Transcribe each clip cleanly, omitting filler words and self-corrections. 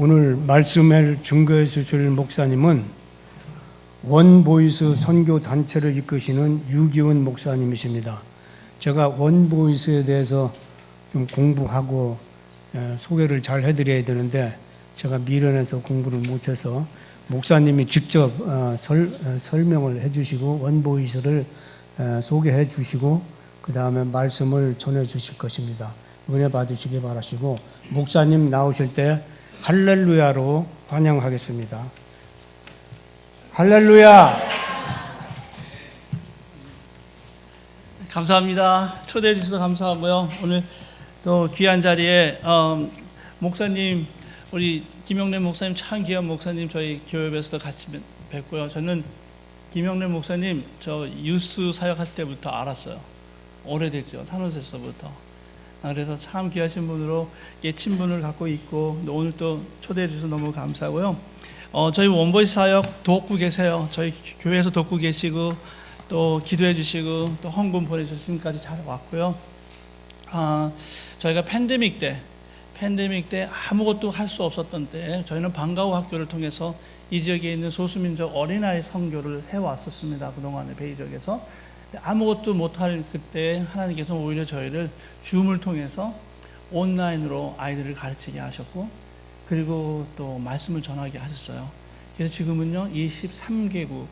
오늘 말씀을 증거해 주실 목사님은 원보이스 선교 단체를 이끄시는 유기훈 목사님이십니다. 제가 원보이스에 대해서 좀 공부하고 소개를 잘 해드려야 되는데 제가 미련해서 공부를 못해서 목사님이 직접 설명을 해주시고 원보이스를 소개해 주시고 그 다음에 말씀을 전해 주실 것입니다. 은혜 받으시기 바라시고 목사님 나오실 때 할렐루야로 환영하겠습니다. 할렐루야. 감사합니다. 초대해 주셔서 감사하고요. 오늘 또 귀한 자리에 목사님, 우리 김영래 목사님, 참 귀한 목사님, 저희 교회에서도 같이 뵙고요. 저는 김영래 목사님 저 유스 사역할 때부터 알았어요. 오래됐죠. 산호세서부터. 그래서 참 귀하신 분으로 친분을 갖고 있고 오늘 또 초대해 주셔서 너무 감사하고요. 저희 원보이스 사역 돕고 계세요. 저희 교회에서 돕고 계시고 또 기도해 주시고 또 헌금 보내주셔서 지금까지 잘 왔고요. 저희가 팬데믹 때 아무것도 할 수 없었던 때 저희는 방과후 학교를 통해서 이 지역에 있는 소수민족 어린아이 선교를 해왔었습니다. 그동안에 베이 지역에서. 아무것도 못할 그때 하나님께서 오히려 저희를 줌을 통해서 온라인으로 아이들을 가르치게 하셨고 그리고 또 말씀을 전하게 하셨어요. 그래서 지금은요 23개국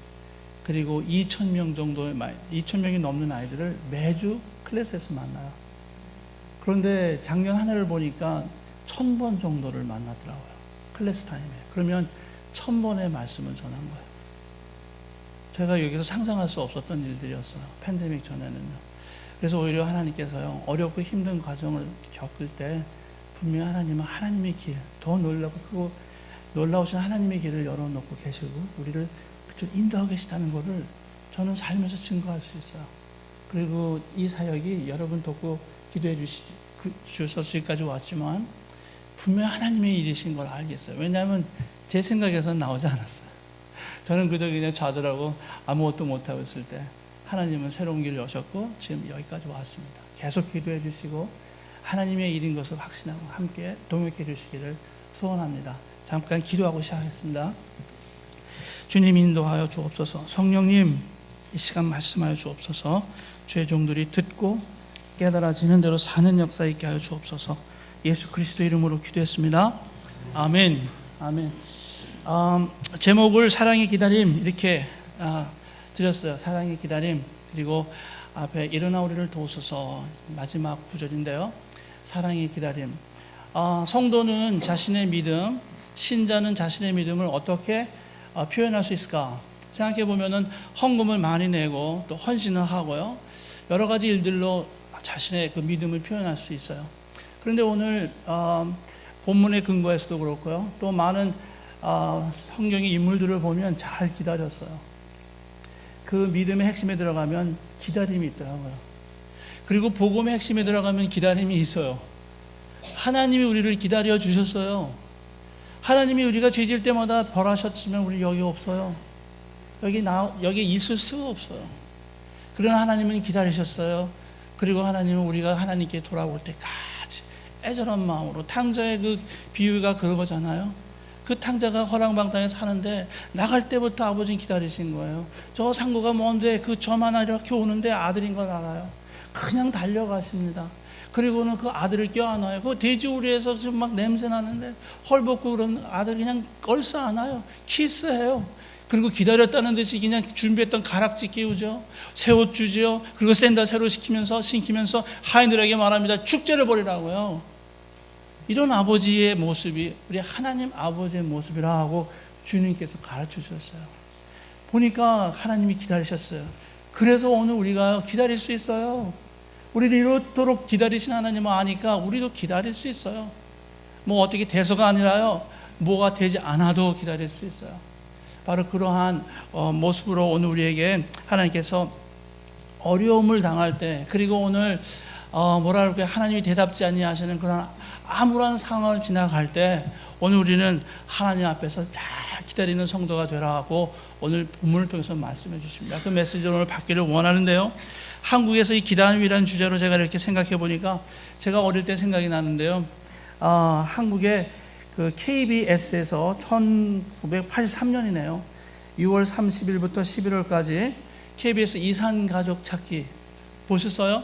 그리고 2,000명 정도의 2,000명이 넘는 아이들을 매주 클래스에서 만나요. 그런데 작년 한 해를 보니까 1,000번 정도를 만나더라고요. 클래스 타임에. 그러면 1,000번의 말씀을 전한 거예요. 제가 여기서 상상할 수 없었던 일들이었어요. 팬데믹 전에는요. 그래서 오히려 하나님께서요, 어렵고 힘든 과정을 겪을 때 분명히 하나님은 하나님의 길, 더 놀라고 놀라우신 하나님의 길을 열어놓고 계시고 우리를 그쪽 인도하고 계시다는 것을 저는 살면서 증거할 수 있어요. 그리고 이 사역이 여러분 돕고 기도해 주셔서 지금까지 왔지만 분명히 하나님의 일이신 걸 알겠어요. 왜냐하면 제 생각에서는 나오지 않았어요. 저는 그저 그냥 좌절하고 아무것도 못하고 있을 때 하나님은 새로운 길을 여셨고 지금 여기까지 왔습니다. 계속 기도해 주시고 하나님의 일인 것을 확신하고 함께 동역해 주시기를 소원합니다. 잠깐 기도하고 시작하겠습니다. 주님 인도하여 주옵소서. 성령님 이 시간 말씀하여 주옵소서. 주의 종들이 듣고 깨달아지는 대로 사는 역사 있게 하여 주옵소서. 예수 그리스도 이름으로 기도했습니다. 아멘. 아멘. 제목을 사랑의 기다림 이렇게 드렸어요. 사랑의 기다림. 그리고 앞에 일어나 우리를 도우소서 마지막 구절인데요. 사랑의 기다림. 성도는 자신의 믿음, 신자는 자신의 믿음을 어떻게 표현할 수 있을까? 생각해 보면은 헌금을 많이 내고 또 헌신을 하고요. 여러 가지 일들로 자신의 그 믿음을 표현할 수 있어요. 그런데 오늘 본문의 근거에서도 그렇고요. 또 많은 성경의 인물들을 보면 잘 기다렸어요. 그 믿음의 핵심에 들어가면 기다림이 있더라고요. 그리고 복음의 핵심에 들어가면 기다림이 있어요. 하나님이 우리를 기다려 주셨어요. 하나님이 우리가 죄질 때마다 벌하셨으면 우리 여기 없어요. 여기 있을 수가 없어요. 그러나 하나님은 기다리셨어요. 그리고 하나님은 우리가 하나님께 돌아올 때까지 애절한 마음으로 탕자의 그 비유가 그런 거잖아요. 그 탕자가 허랑방탕에 사는데 나갈 때부터 아버지는 기다리신 거예요. 저 상고가 먼데 그 점 하나 이렇게 오는데 아들인 걸 알아요. 그냥 달려가십니다. 그리고는 그 아들을 껴안아요. 그 돼지우리에서 지금 막 냄새 나는데 헐벗고 그런 아들 그냥 걸싸 안아요. 키스해요. 그리고 기다렸다는 듯이 그냥 준비했던 가락지 끼우죠. 새 옷 주죠. 그리고 샌들 새로 신기면서 하인들에게 말합니다. 축제를 벌이라고요. 이런 아버지의 모습이 우리 하나님 아버지의 모습이라 하고 주님께서 가르쳐 주셨어요. 보니까 하나님이 기다리셨어요. 그래서 오늘 우리가 기다릴 수 있어요. 우리를 이렇도록 기다리신 하나님을 아니까 우리도 기다릴 수 있어요. 뭐 어떻게 돼서가 아니라요. 뭐가 되지 않아도 기다릴 수 있어요. 바로 그러한 모습으로 오늘 우리에게 하나님께서 어려움을 당할 때 그리고 오늘 뭐랄까 하나님이 대답지 아니하시는 그런 아무런 상황을 지나갈 때 오늘 우리는 하나님 앞에서 잘 기다리는 성도가 되라 하고 오늘 본문을 통해서 말씀해 주십니다. 그 메시지를 오늘 받기를 원하는데요. 한국에서 이 기다림이라는 주제로 제가 이렇게 생각해 보니까 제가 어릴 때 생각이 나는데요. 한국에 그 KBS에서 1983년이네요. 6월 30일부터 11월까지 KBS 이산가족 찾기 보셨어요?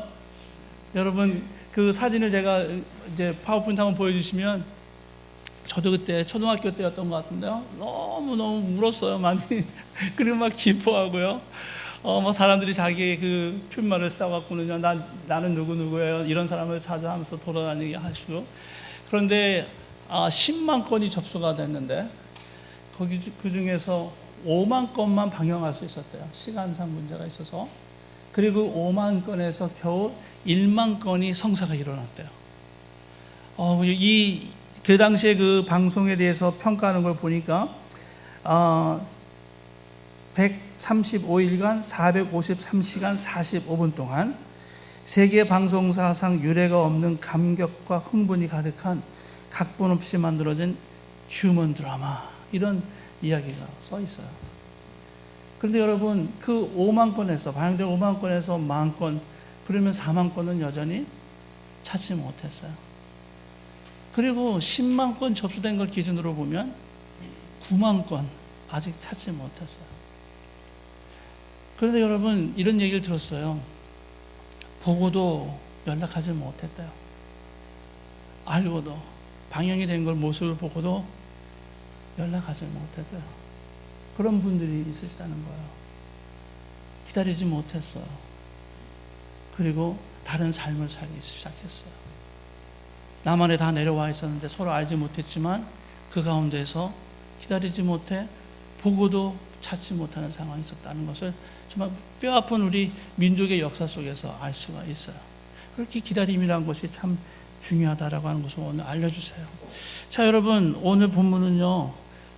여러분 그 사진을 제가 이제 파워포인트 한번 보여주시면, 저도 그때 초등학교 때였던 것 같은데요. 너무 울었어요, 많이. 그리고 막 기뻐하고요. 뭐 사람들이 자기 그 푯말을 싸갖고는요, 나는 누구예요? 이런 사람을 찾아하면서 돌아다니게 하시고. 그런데 10만 건이 접수가 됐는데, 그 중에서 5만 건만 방영할 수 있었대요. 시간상 문제가 있어서. 그리고 5만 건에서 겨우 1만 건이 성사가 일어났대요. 그 당시에 그 방송에 대해서 평가하는 걸 보니까 135일간 453시간 45분 동안 세계 방송사상 유례가 없는 감격과 흥분이 가득한 각본 없이 만들어진 휴먼 드라마, 이런 이야기가 써 있어요. 그런데 여러분, 그 5만 건에서 방영된 5만 건에서 1만 건, 그러면 4만 건은 여전히 찾지 못했어요. 그리고 10만 건 접수된 걸 기준으로 보면 9만 건 아직 찾지 못했어요. 그런데 여러분, 이런 얘기를 들었어요. 보고도 연락하지 못했대요. 알고도, 방영이 된 걸 모습을 보고도 연락하지 못했대요. 그런 분들이 있으시다는 거예요. 기다리지 못했어요. 그리고 다른 삶을 살기 시작했어요. 나만에 다 내려와 있었는데 서로 알지 못했지만 그 가운데서 기다리지 못해 보고도 찾지 못하는 상황이 있었다는 것을 정말 뼈아픈 우리 민족의 역사 속에서 알 수가 있어요. 그렇게 기다림이라는 것이 참 중요하다라고 하는 것을 오늘 알려주세요. 자, 여러분, 오늘 본문은요,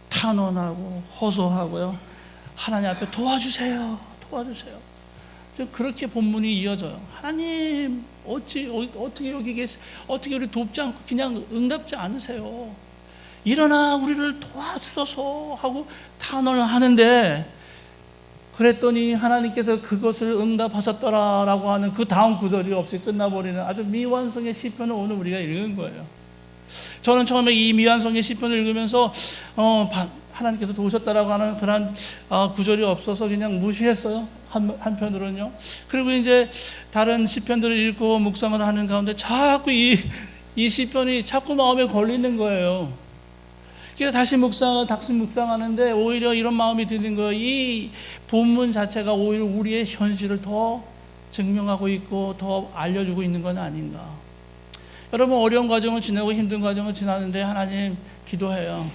탄원하고 호소하고요, 하나님 앞에 도와주세요. 그렇게 본문이 이어져요. 하나님, 어떻게 여기 계세요? 어떻게 우리 돕지 않고 그냥 응답지 않으세요? 일어나 우리를 도와주소서 하고 탄원을 하는데, 그랬더니 하나님께서 그것을 응답하셨더라라고 하는 그 다음 구절이 없이 끝나버리는 아주 미완성의 시편을 오늘 우리가 읽은 거예요. 저는 처음에 이 미완성의 시편을 읽으면서 하나님께서 도우셨다라고 하는 그런 구절이 없어서 그냥 무시했어요. 한편으로는요. 그리고 이제 다른 시편들을 읽고 묵상을 하는 가운데 자꾸 이 시편이 자꾸 마음에 걸리는 거예요. 그래서 다시 묵상하는데 오히려 이런 마음이 드는 거예요. 이 본문 자체가 오히려 우리의 현실을 더 증명하고 있고 더 알려주고 있는 건 아닌가. 여러분, 어려운 과정을 지나고 힘든 과정을 지나는데 하나님 기도해요.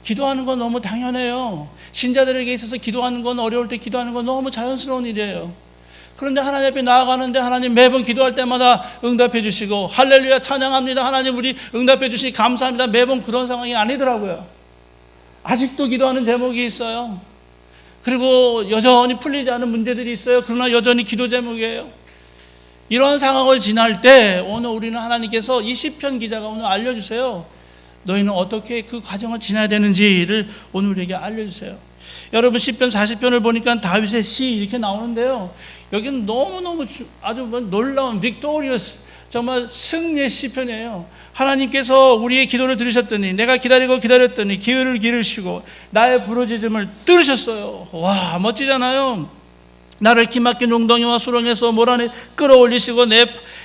기도하는 건 너무 당연해요. 신자들에게 있어서 기도하는 건, 어려울 때 기도하는 건 너무 자연스러운 일이에요. 그런데 하나님 앞에 나아가는데 하나님 매번 기도할 때마다 응답해 주시고, 할렐루야 찬양합니다, 하나님 우리 응답해 주시니 감사합니다, 매번 그런 상황이 아니더라고요. 아직도 기도하는 제목이 있어요. 그리고 여전히 풀리지 않은 문제들이 있어요. 그러나 여전히 기도 제목이에요. 이런 상황을 지날 때 오늘 우리는 하나님께서 이 시편 기자가 오늘 알려주세요. 너희는 어떻게 그 과정을 지나야 되는지를 오늘 우리에게 알려주세요. 여러분, 시편 40편을 보니까 다윗의 시 이렇게 나오는데요, 여기는 너무너무 아주 놀라운 빅토리어스, 정말 승리의 시편이에요. 하나님께서 우리의 기도를 들으셨더니, 내가 기다렸더니 기회를 기르시고 나의 부르짖음을 들으셨어요. 와, 멋지잖아요. 나를 기막힌 웅덩이와 수렁에서 몰아내 끌어올리시고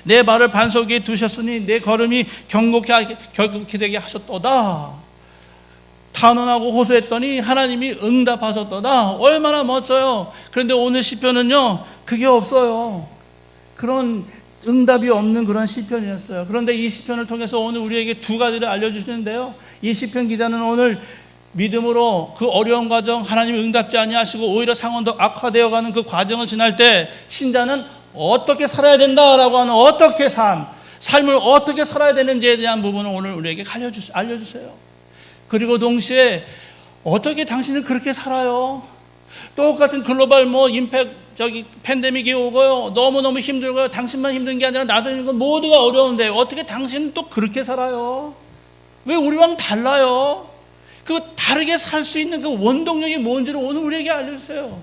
내 발을 반석 위에 두셨으니 내 걸음이 경고케 되게 하셨도다. 탄원하고 호소했더니 하나님이 응답하셨도다. 얼마나 멋져요. 그런데 오늘 시편은요, 그게 없어요. 그런 응답이 없는 그런 시편이었어요. 그런데 이 시편을 통해서 오늘 우리에게 두 가지를 알려주시는데요, 이 시편 기자는 오늘 믿음으로 그 어려운 과정, 하나님이 응답지 아니하시고 오히려 상황도 악화되어가는 그 과정을 지날 때 신자는 어떻게 살아야 된다라고 하는, 어떻게 삶을 어떻게 살아야 되는지에 대한 부분을 오늘 우리에게 알려주세요. 그리고 동시에 어떻게 당신은 그렇게 살아요? 똑같은 글로벌 팬데믹이 오고요, 너무너무 힘들고요, 당신만 힘든 게 아니라 나도 힘든 건 모두가 어려운데 어떻게 당신은 또 그렇게 살아요? 왜 우리와는 달라요? 그 다르게 살 수 있는 그 원동력이 뭔지를 오늘 우리에게 알려주세요.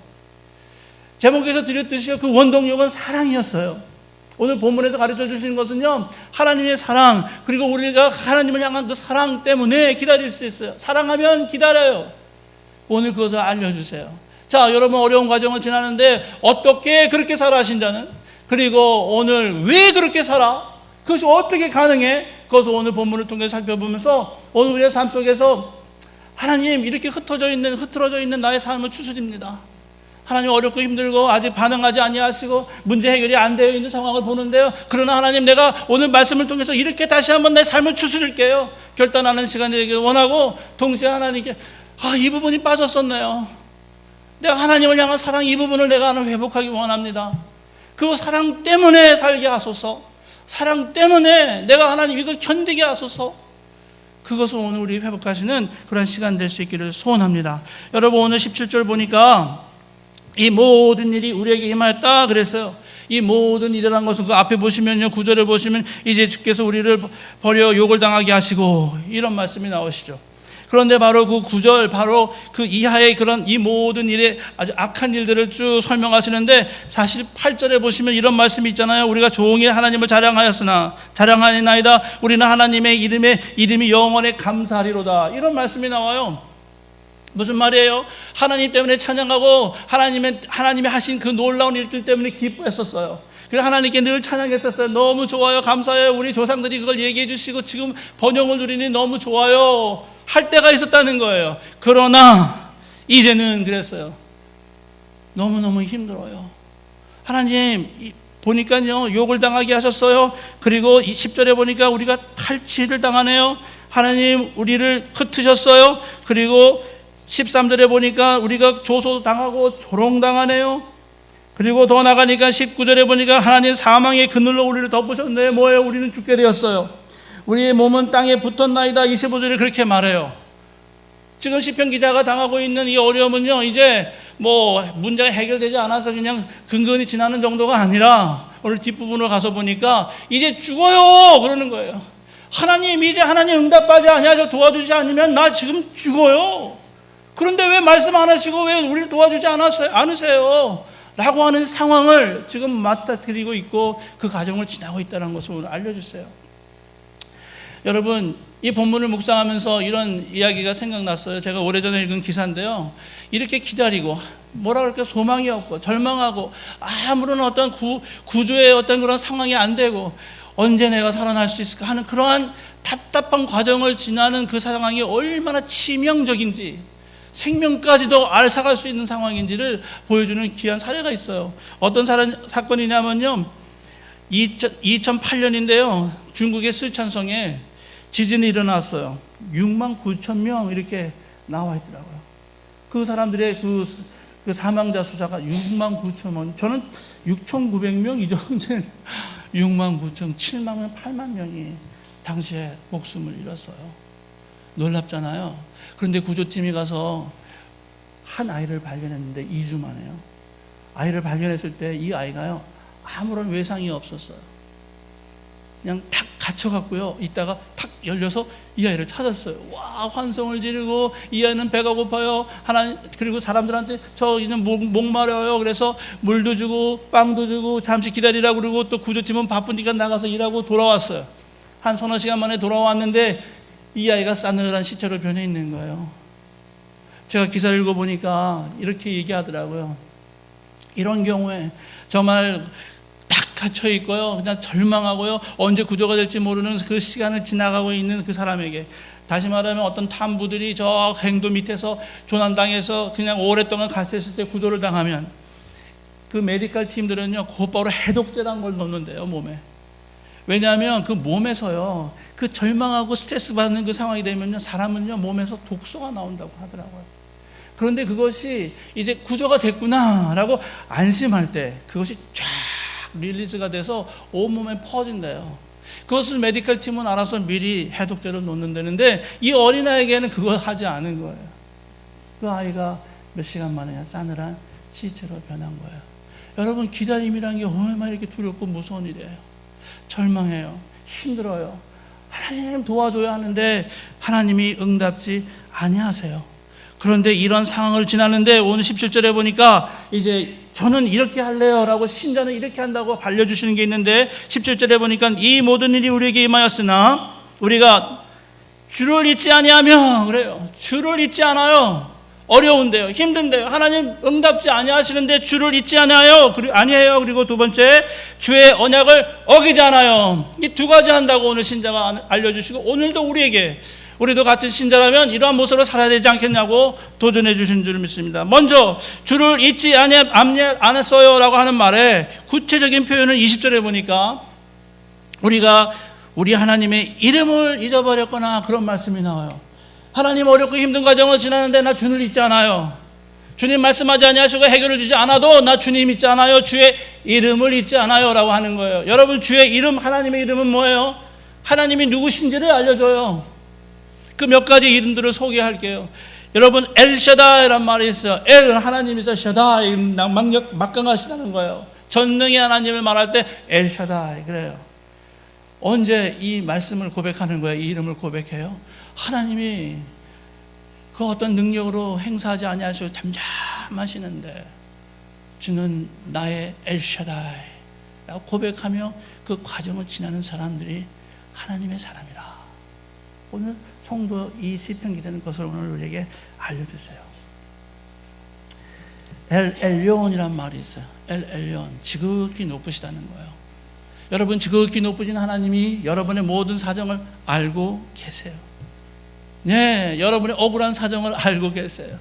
제목에서 드렸듯이 그 원동력은 사랑이었어요. 오늘 본문에서 가르쳐 주시는 것은요, 하나님의 사랑, 그리고 우리가 하나님을 향한 그 사랑 때문에 기다릴 수 있어요. 사랑하면 기다려요. 오늘 그것을 알려주세요. 자, 여러분 어려운 과정을 지나는데 어떻게 그렇게 살아 하신다는, 그리고 오늘 왜 그렇게 살아? 그것이 어떻게 가능해? 그것을 오늘 본문을 통해 살펴보면서 오늘 우리의 삶 속에서 하나님, 이렇게 흐트러져 있는 나의 삶을 추스립니다. 하나님, 어렵고 힘들고 아직 반응하지 아니하시고 문제 해결이 안 되어 있는 상황을 보는데요, 그러나 하나님, 내가 오늘 말씀을 통해서 이렇게 다시 한번 내 삶을 추스릴게요. 결단하는 시간이 되길 원하고, 동시에 하나님께 이 부분이 빠졌었네요. 내가 하나님을 향한 사랑, 이 부분을 내가 하나 회복하기 원합니다. 그 사랑 때문에 살게 하소서. 사랑 때문에 내가 하나님 이걸 견디게 하소서. 그것을 오늘 우리 회복하시는 그런 시간 될 수 있기를 소원합니다. 여러분, 오늘 17절 보니까 이 모든 일이 우리에게 임하였다 그랬어요. 이 모든 일이라는 것은 그 앞에 보시면요, 9절에 보시면 이제 주께서 우리를 버려 욕을 당하게 하시고, 이런 말씀이 나오시죠. 그런데 바로 그 9절, 바로 그 이하의 그런 이 모든 일의 아주 악한 일들을 쭉 설명하시는데, 사실 8절에 보시면 이런 말씀이 있잖아요. 우리가 종일 하나님을 자랑하나이다. 우리는 하나님의 이름이 영원에 감사하리로다. 이런 말씀이 나와요. 무슨 말이에요? 하나님 때문에 찬양하고 하나님이 하신 그 놀라운 일들 때문에 기뻐했었어요. 그래서 하나님께 늘 찬양했었어요. 너무 좋아요, 감사해요. 우리 조상들이 그걸 얘기해 주시고 지금 번영을 누리니 너무 좋아요 할 때가 있었다는 거예요. 그러나 이제는 그랬어요. 너무너무 힘들어요. 하나님 보니까요, 욕을 당하게 하셨어요. 그리고 10절에 보니까 우리가 탈취를 당하네요. 하나님, 우리를 흩으셨어요. 그리고 13절에 보니까 우리가 조소당하고 조롱당하네요. 그리고 더 나가니까 19절에 보니까 하나님 사망의 그늘로 우리를 덮으셨네. 뭐예요? 우리는 죽게 되었어요. 우리의 몸은 땅에 붙었나이다. 25절에 그렇게 말해요. 지금 시편 기자가 당하고 있는 이 어려움은요, 이제 뭐 문제가 해결되지 않아서 그냥 근근히 지나는 정도가 아니라, 오늘 뒷부분으로 가서 보니까 이제 죽어요 그러는 거예요. 하나님, 이제 하나님 응답하지 아니하셔 도와주지 않으면 나 지금 죽어요. 그런데 왜 말씀 안 하시고 왜 우리를 도와주지 않으세요? 라고 하는 상황을 지금 맞닥뜨리고 있고, 그 과정을 지나고 있다는 것을 오늘 알려주세요. 여러분, 이 본문을 묵상하면서 이런 이야기가 생각났어요. 제가 오래전에 읽은 기사인데요, 이렇게 기다리고 뭐라 그럴까, 소망이 없고 절망하고 아무런 어떤 구조의 어떤 그런 상황이 안 되고 언제 내가 살아날 수 있을까 하는 그러한 답답한 과정을 지나는 그 상황이 얼마나 치명적인지, 생명까지도 앓아갈 수 있는 상황인지를 보여주는 귀한 사례가 있어요. 어떤 사건이냐면요, 2008년인데요 중국의 스촨성에 지진이 일어났어요. 6만 9천 명 이렇게 나와 있더라고요. 그 사람들의 그 사망자 수자가 6만 9천 명, 저는 6,900명 이 정도는 6만 9천, 7만 명, 8만 명이 당시에 목숨을 잃었어요. 놀랍잖아요. 그런데 구조팀이 가서 한 아이를 발견했는데 2주 만에요. 아이를 발견했을 때 이 아이가요, 아무런 외상이 없었어요. 그냥 탁 갇혀갖고요, 이따가 탁 열려서 이 아이를 찾았어요. 와, 환성을 지르고, 이 아이는 배가 고파요. 그리고 사람들한테 저 이는 목마려요. 그래서 물도 주고 빵도 주고 잠시 기다리라고 그러고, 또 구조팀은 바쁘니까 나가서 일하고 돌아왔어요. 한 서너 시간 만에 돌아왔는데 이 아이가 싸늘한 시체로 변해 있는 거예요. 제가 기사를 읽어보니까 이렇게 얘기하더라고요. 이런 경우에 정말 딱 갇혀 있고요, 그냥 절망하고요, 언제 구조가 될지 모르는 그 시간을 지나가고 있는 그 사람에게, 다시 말하면 어떤 탐부들이 저 갱도 밑에서 조난당해서 그냥 오랫동안 갇혔을 때 구조를 당하면, 그 메디컬 팀들은요 곧바로 해독제라는 걸 넣는데요, 몸에. 왜냐하면 그 몸에서요, 그 절망하고 스트레스 받는 그 상황이 되면요, 사람은요 몸에서 독소가 나온다고 하더라고요. 그런데 그것이 이제 구조가 됐구나라고 안심할 때 그것이 쫙 릴리즈가 돼서 온몸에 퍼진대요. 그것을 메디컬 팀은 알아서 미리 해독제를 놓는다는데, 이 어린아이에게는 그걸 하지 않은 거예요. 그 아이가 몇 시간 만에 싸늘한 시체로 변한 거예요. 여러분, 기다림이라는 게 얼마나 이렇게 두렵고 무서운 일이에요. 절망해요. 힘들어요. 하나님 도와줘야 하는데 하나님이 응답지 아니하세요. 그런데 이런 상황을 지나는데 오늘 17절에 보니까 이제 저는 이렇게 할래요 라고 신자는 이렇게 한다고 알려주시는 게 있는데 17절에 보니까 이 모든 일이 우리에게 임하였으나 우리가 주를 잊지 아니하며 그래요. 주를 잊지 않아요. 어려운데요. 힘든데요. 하나님 응답지 아니하시는데 주를 잊지 아니해요. 그리고 두 번째 주의 언약을 어기지 않아요. 이 두 가지 한다고 오늘 신자가 알려주시고 오늘도 우리도 같은 신자라면 이러한 모습으로 살아야 되지 않겠냐고 도전해 주신 줄 믿습니다. 먼저 주를 잊지 않았어요 라고 하는 말에 구체적인 표현을 20절에 보니까 우리가 우리 하나님의 이름을 잊어버렸거나 그런 말씀이 나와요. 하나님 어렵고 힘든 과정을 지나는데 나 주를 잊지 않아요. 주님 말씀하지 아니하시고 해결을 주지 않아도 나 주님 잊지 않아요. 주의 이름을 잊지 않아요 라고 하는 거예요. 여러분 주의 이름, 하나님의 이름은 뭐예요? 하나님이 누구신지를 알려줘요. 그 몇 가지 이름들을 소개할게요. 여러분 엘샤다이란 말이 있어요. 엘 하나님이서 샤다이 막강하시다는 거예요. 전능의 하나님을 말할 때 엘샤다이 그래요. 언제 이 말씀을 고백하는 거예요? 이 이름을 고백해요? 하나님이 그 어떤 능력으로 행사하지 아니하시고 잠잠하시는데 주는 나의 엘샤다이 라고 고백하며 그 과정을 지나는 사람들이 하나님의 사람이라. 오늘 성도 이 시편 기자는 것을 오늘 우리에게 알려주세요. 엘 엘리온이란 말이 있어요. 엘 엘리온, 지극히 높으시다는 거예요. 여러분 지극히 높으신 하나님이 여러분의 모든 사정을 알고 계세요. 네, 여러분의 억울한 사정을 알고 계세요.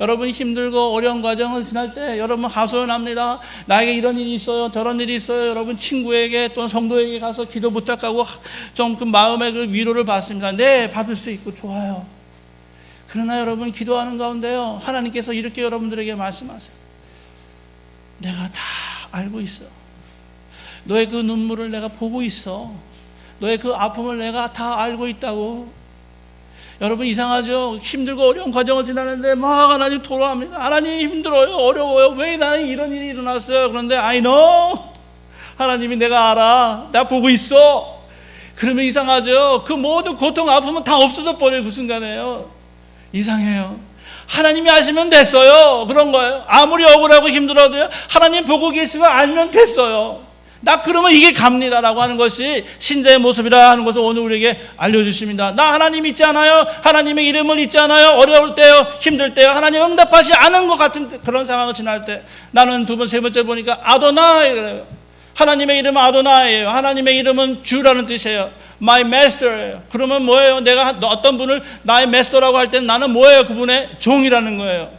여러분이 힘들고 어려운 과정을 지날 때 여러분 하소연합니다. 나에게 이런 일이 있어요, 저런 일이 있어요. 여러분 친구에게 또는 성도에게 가서 기도 부탁하고 좀 그 마음의 그 위로를 받습니다. 네, 받을 수 있고 좋아요. 그러나 여러분 기도하는 가운데요 하나님께서 이렇게 여러분들에게 말씀하세요. 내가 다 알고 있어. 너의 그 눈물을 내가 보고 있어. 너의 그 아픔을 내가 다 알고 있다고. 여러분 이상하죠? 힘들고 어려운 과정을 지나는데 막 하나님 토로합니다. 하나님 힘들어요, 어려워요. 왜 나는 이런 일이 일어났어요? 그런데 I know. 하나님이 내가 알아. 나 보고 있어. 그러면 이상하죠? 그 모든 고통, 아픔은 다 없어져 버려요. 그 순간에요. 이상해요. 하나님이 아시면 됐어요. 그런 거예요. 아무리 억울하고 힘들어도요 하나님 보고 계시고 알면 됐어요. 나 그러면 이게 갑니다라고 하는 것이 신자의 모습이라 하는 것을 오늘 우리에게 알려주십니다. 나 하나님 잊지 않아요. 하나님의 이름을 잊지 않아요. 어려울 때요, 힘들 때요, 하나님 응답하지 않은 것 같은 그런 상황을 지날 때 나는 두 번, 세 번째 보니까 아도나이 그래요. 하나님의 이름은 아도나이예요. 하나님의 이름은 주라는 뜻이에요. My master예요. 그러면 뭐예요? 내가 어떤 분을 나의 master라고 할 때는 나는 뭐예요? 그분의 종이라는 거예요.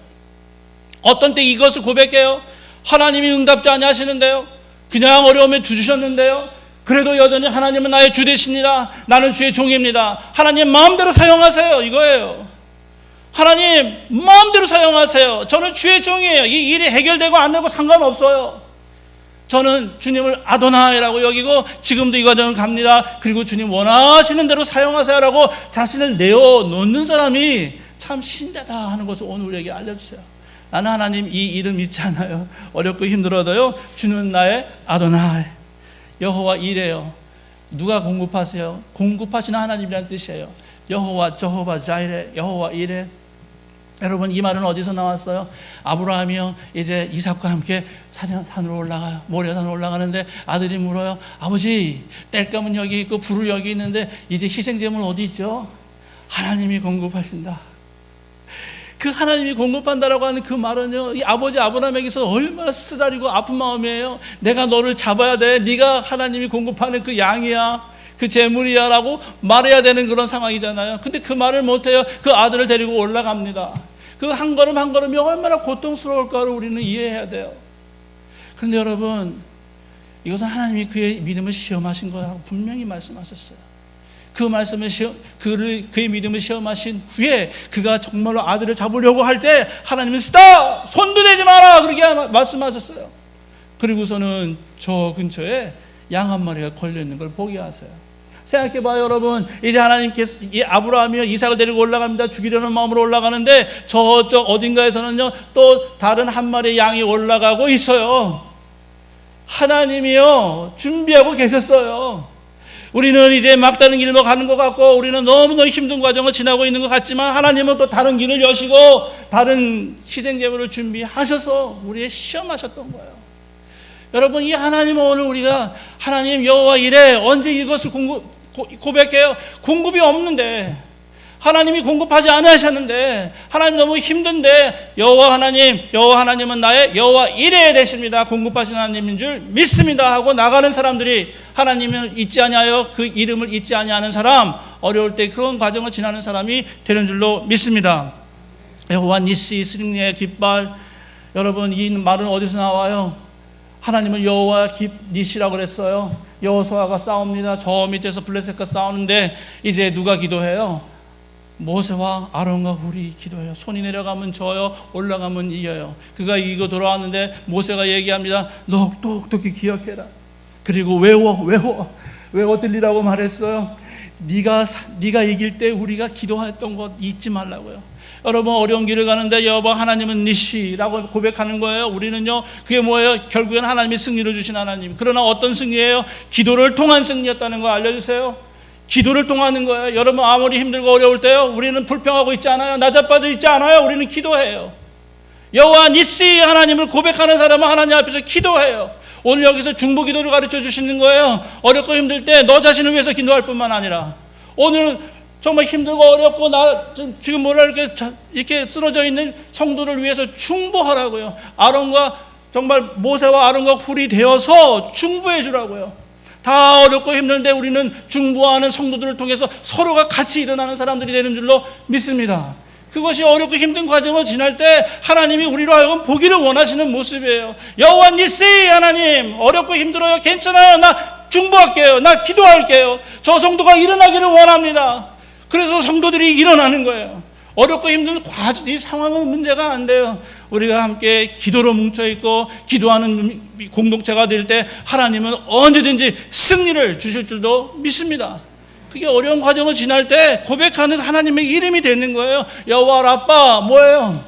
어떤 때 이것을 고백해요? 하나님이 응답지 아니하시는데요, 그냥 어려움에 주셨는데요, 그래도 여전히 하나님은 나의 주 되십니다. 나는 주의 종입니다. 하나님 마음대로 사용하세요. 이거예요. 하나님 마음대로 사용하세요. 저는 주의 종이에요. 이 일이 해결되고 안 되고 상관없어요. 저는 주님을 아도나이라고 여기고 지금도 이 과정을 갑니다. 그리고 주님 원하시는 대로 사용하세요라고 자신을 내어놓는 사람이 참 신자다 하는 것을 오늘 우리에게 알려주세요. 나는 하나님 이 이름 잊지 않아요. 어렵고 힘들어도요 주는 나의 아도나이. 여호와 이레요. 누가 공급하세요? 공급하시는 하나님이라는 뜻이에요. 여호와 저호바 자이레, 여호와 이레. 여러분 이 말은 어디서 나왔어요? 아브라함이요 이제 이삭과 함께 산으로 올라가요. 모리아산으로 올라가는데 아들이 물어요. 아버지 땔감은 여기 있고 불은 여기 있는데 이제 희생제물은 어디 있죠? 하나님이 공급하신다. 그 하나님이 공급한다라고 하는 그 말은요 이 아버지 아브라함에게서 얼마나 쓰다리고 아픈 마음이에요. 내가 너를 잡아야 돼. 네가 하나님이 공급하는 그 양이야, 그 재물이야 라고 말해야 되는 그런 상황이잖아요. 근데 그 말을 못해요. 그 아들을 데리고 올라갑니다. 그 한 걸음 한 걸음이 얼마나 고통스러울까를 우리는 이해해야 돼요. 그런데 여러분 이것은 하나님이 그의 믿음을 시험하신 거라고 분명히 말씀하셨어요. 그 말씀을 그의 믿음을 시험하신 후에 그가 정말로 아들을 잡으려고 할 때 하나님은 스탑! 손도 대지 마라! 그렇게 말씀하셨어요. 그리고서는 저 근처에 양 한 마리가 걸려있는 걸 보게 하세요. 생각해봐요 여러분. 이제 하나님께서 아브라함이 이삭을 데리고 올라갑니다. 죽이려는 마음으로 올라가는데 저쪽 어딘가에서는요 또 다른 한 마리의 양이 올라가고 있어요. 하나님이요 준비하고 계셨어요. 우리는 이제 막다른 길로 가는 것 같고 우리는 너무너무 힘든 과정을 지나고 있는 것 같지만 하나님은 또 다른 길을 여시고 다른 희생제물을 준비하셔서 우리의 시험하셨던 거예요. 여러분, 이 하나님은 오늘 우리가 하나님 여호와 이래 언제 이것을 고백해요? 공급이 없는데, 하나님이 공급하지 않으셨는데, 하나님 너무 힘든데 여호와 하나님은 나의 여호와 이래 되십니다, 공급하신 하나님인 줄 믿습니다 하고 나가는 사람들이, 하나님을 잊지 아니하여 그 이름을 잊지 아니하는 사람, 어려울 때 그런 과정을 지나는 사람이 되는 줄로 믿습니다. 여호와 니시, 승리의 깃발. 여러분, 이 말은 어디서 나와요? 하나님은 여호와 니시라고 그랬어요. 여호수아가 싸웁니다. 저 밑에서 블레셋과 싸우는데 이제 누가 기도해요? 모세와 아론과 훌이 기도해요. 손이 내려가면 져요, 올라가면 이겨요. 그가 이기고 돌아왔는데 모세가 얘기합니다. 너 똑똑히 기억해라. 그리고 외워 들리라고 말했어요. 네가 이길 때 우리가 기도했던 것 잊지 말라고요. 여러분, 어려운 길을 가는데 여호와 하나님은 니시라고 고백하는 거예요. 우리는요, 그게 뭐예요? 결국엔 하나님이 승리를 주신 하나님. 그러나 어떤 승리예요? 기도를 통한 승리였다는 거 알려주세요. 기도를 통하는 거예요. 여러분, 아무리 힘들고 어려울 때요, 우리는 불평하고 있지 않아요. 나자빠져 있지 않아요. 우리는 기도해요. 여호와 니시 하나님을 고백하는 사람은 하나님 앞에서 기도해요. 오늘 여기서 중보 기도를 가르쳐 주시는 거예요. 어렵고 힘들 때 너 자신을 위해서 기도할 뿐만 아니라, 오늘 정말 힘들고 어렵고 나 지금 이렇게 쓰러져 있는 성도를 위해서 중보하라고요. 정말 모세와 아론과 훌이 되어서 중보해 주라고요. 다 어렵고 힘든데 우리는 중보하는 성도들을 통해서 서로가 같이 일어나는 사람들이 되는 줄로 믿습니다. 그것이 어렵고 힘든 과정을 지날 때 하나님이 우리로 하여금 보기를 원하시는 모습이에요. 여호와 니시, 하나님 어렵고 힘들어요, 괜찮아요, 나 중보할게요, 나 기도할게요. 저 성도가 일어나기를 원합니다. 그래서 성도들이 일어나는 거예요. 어렵고 힘든 이 상황은 문제가 안 돼요. 우리가 함께 기도로 뭉쳐있고 기도하는 공동체가 될 때 하나님은 언제든지 승리를 주실 줄도 믿습니다. 그게 어려운 과정을 지날 때 고백하는 하나님의 이름이 되는 거예요. 여호와 라파, 뭐예요?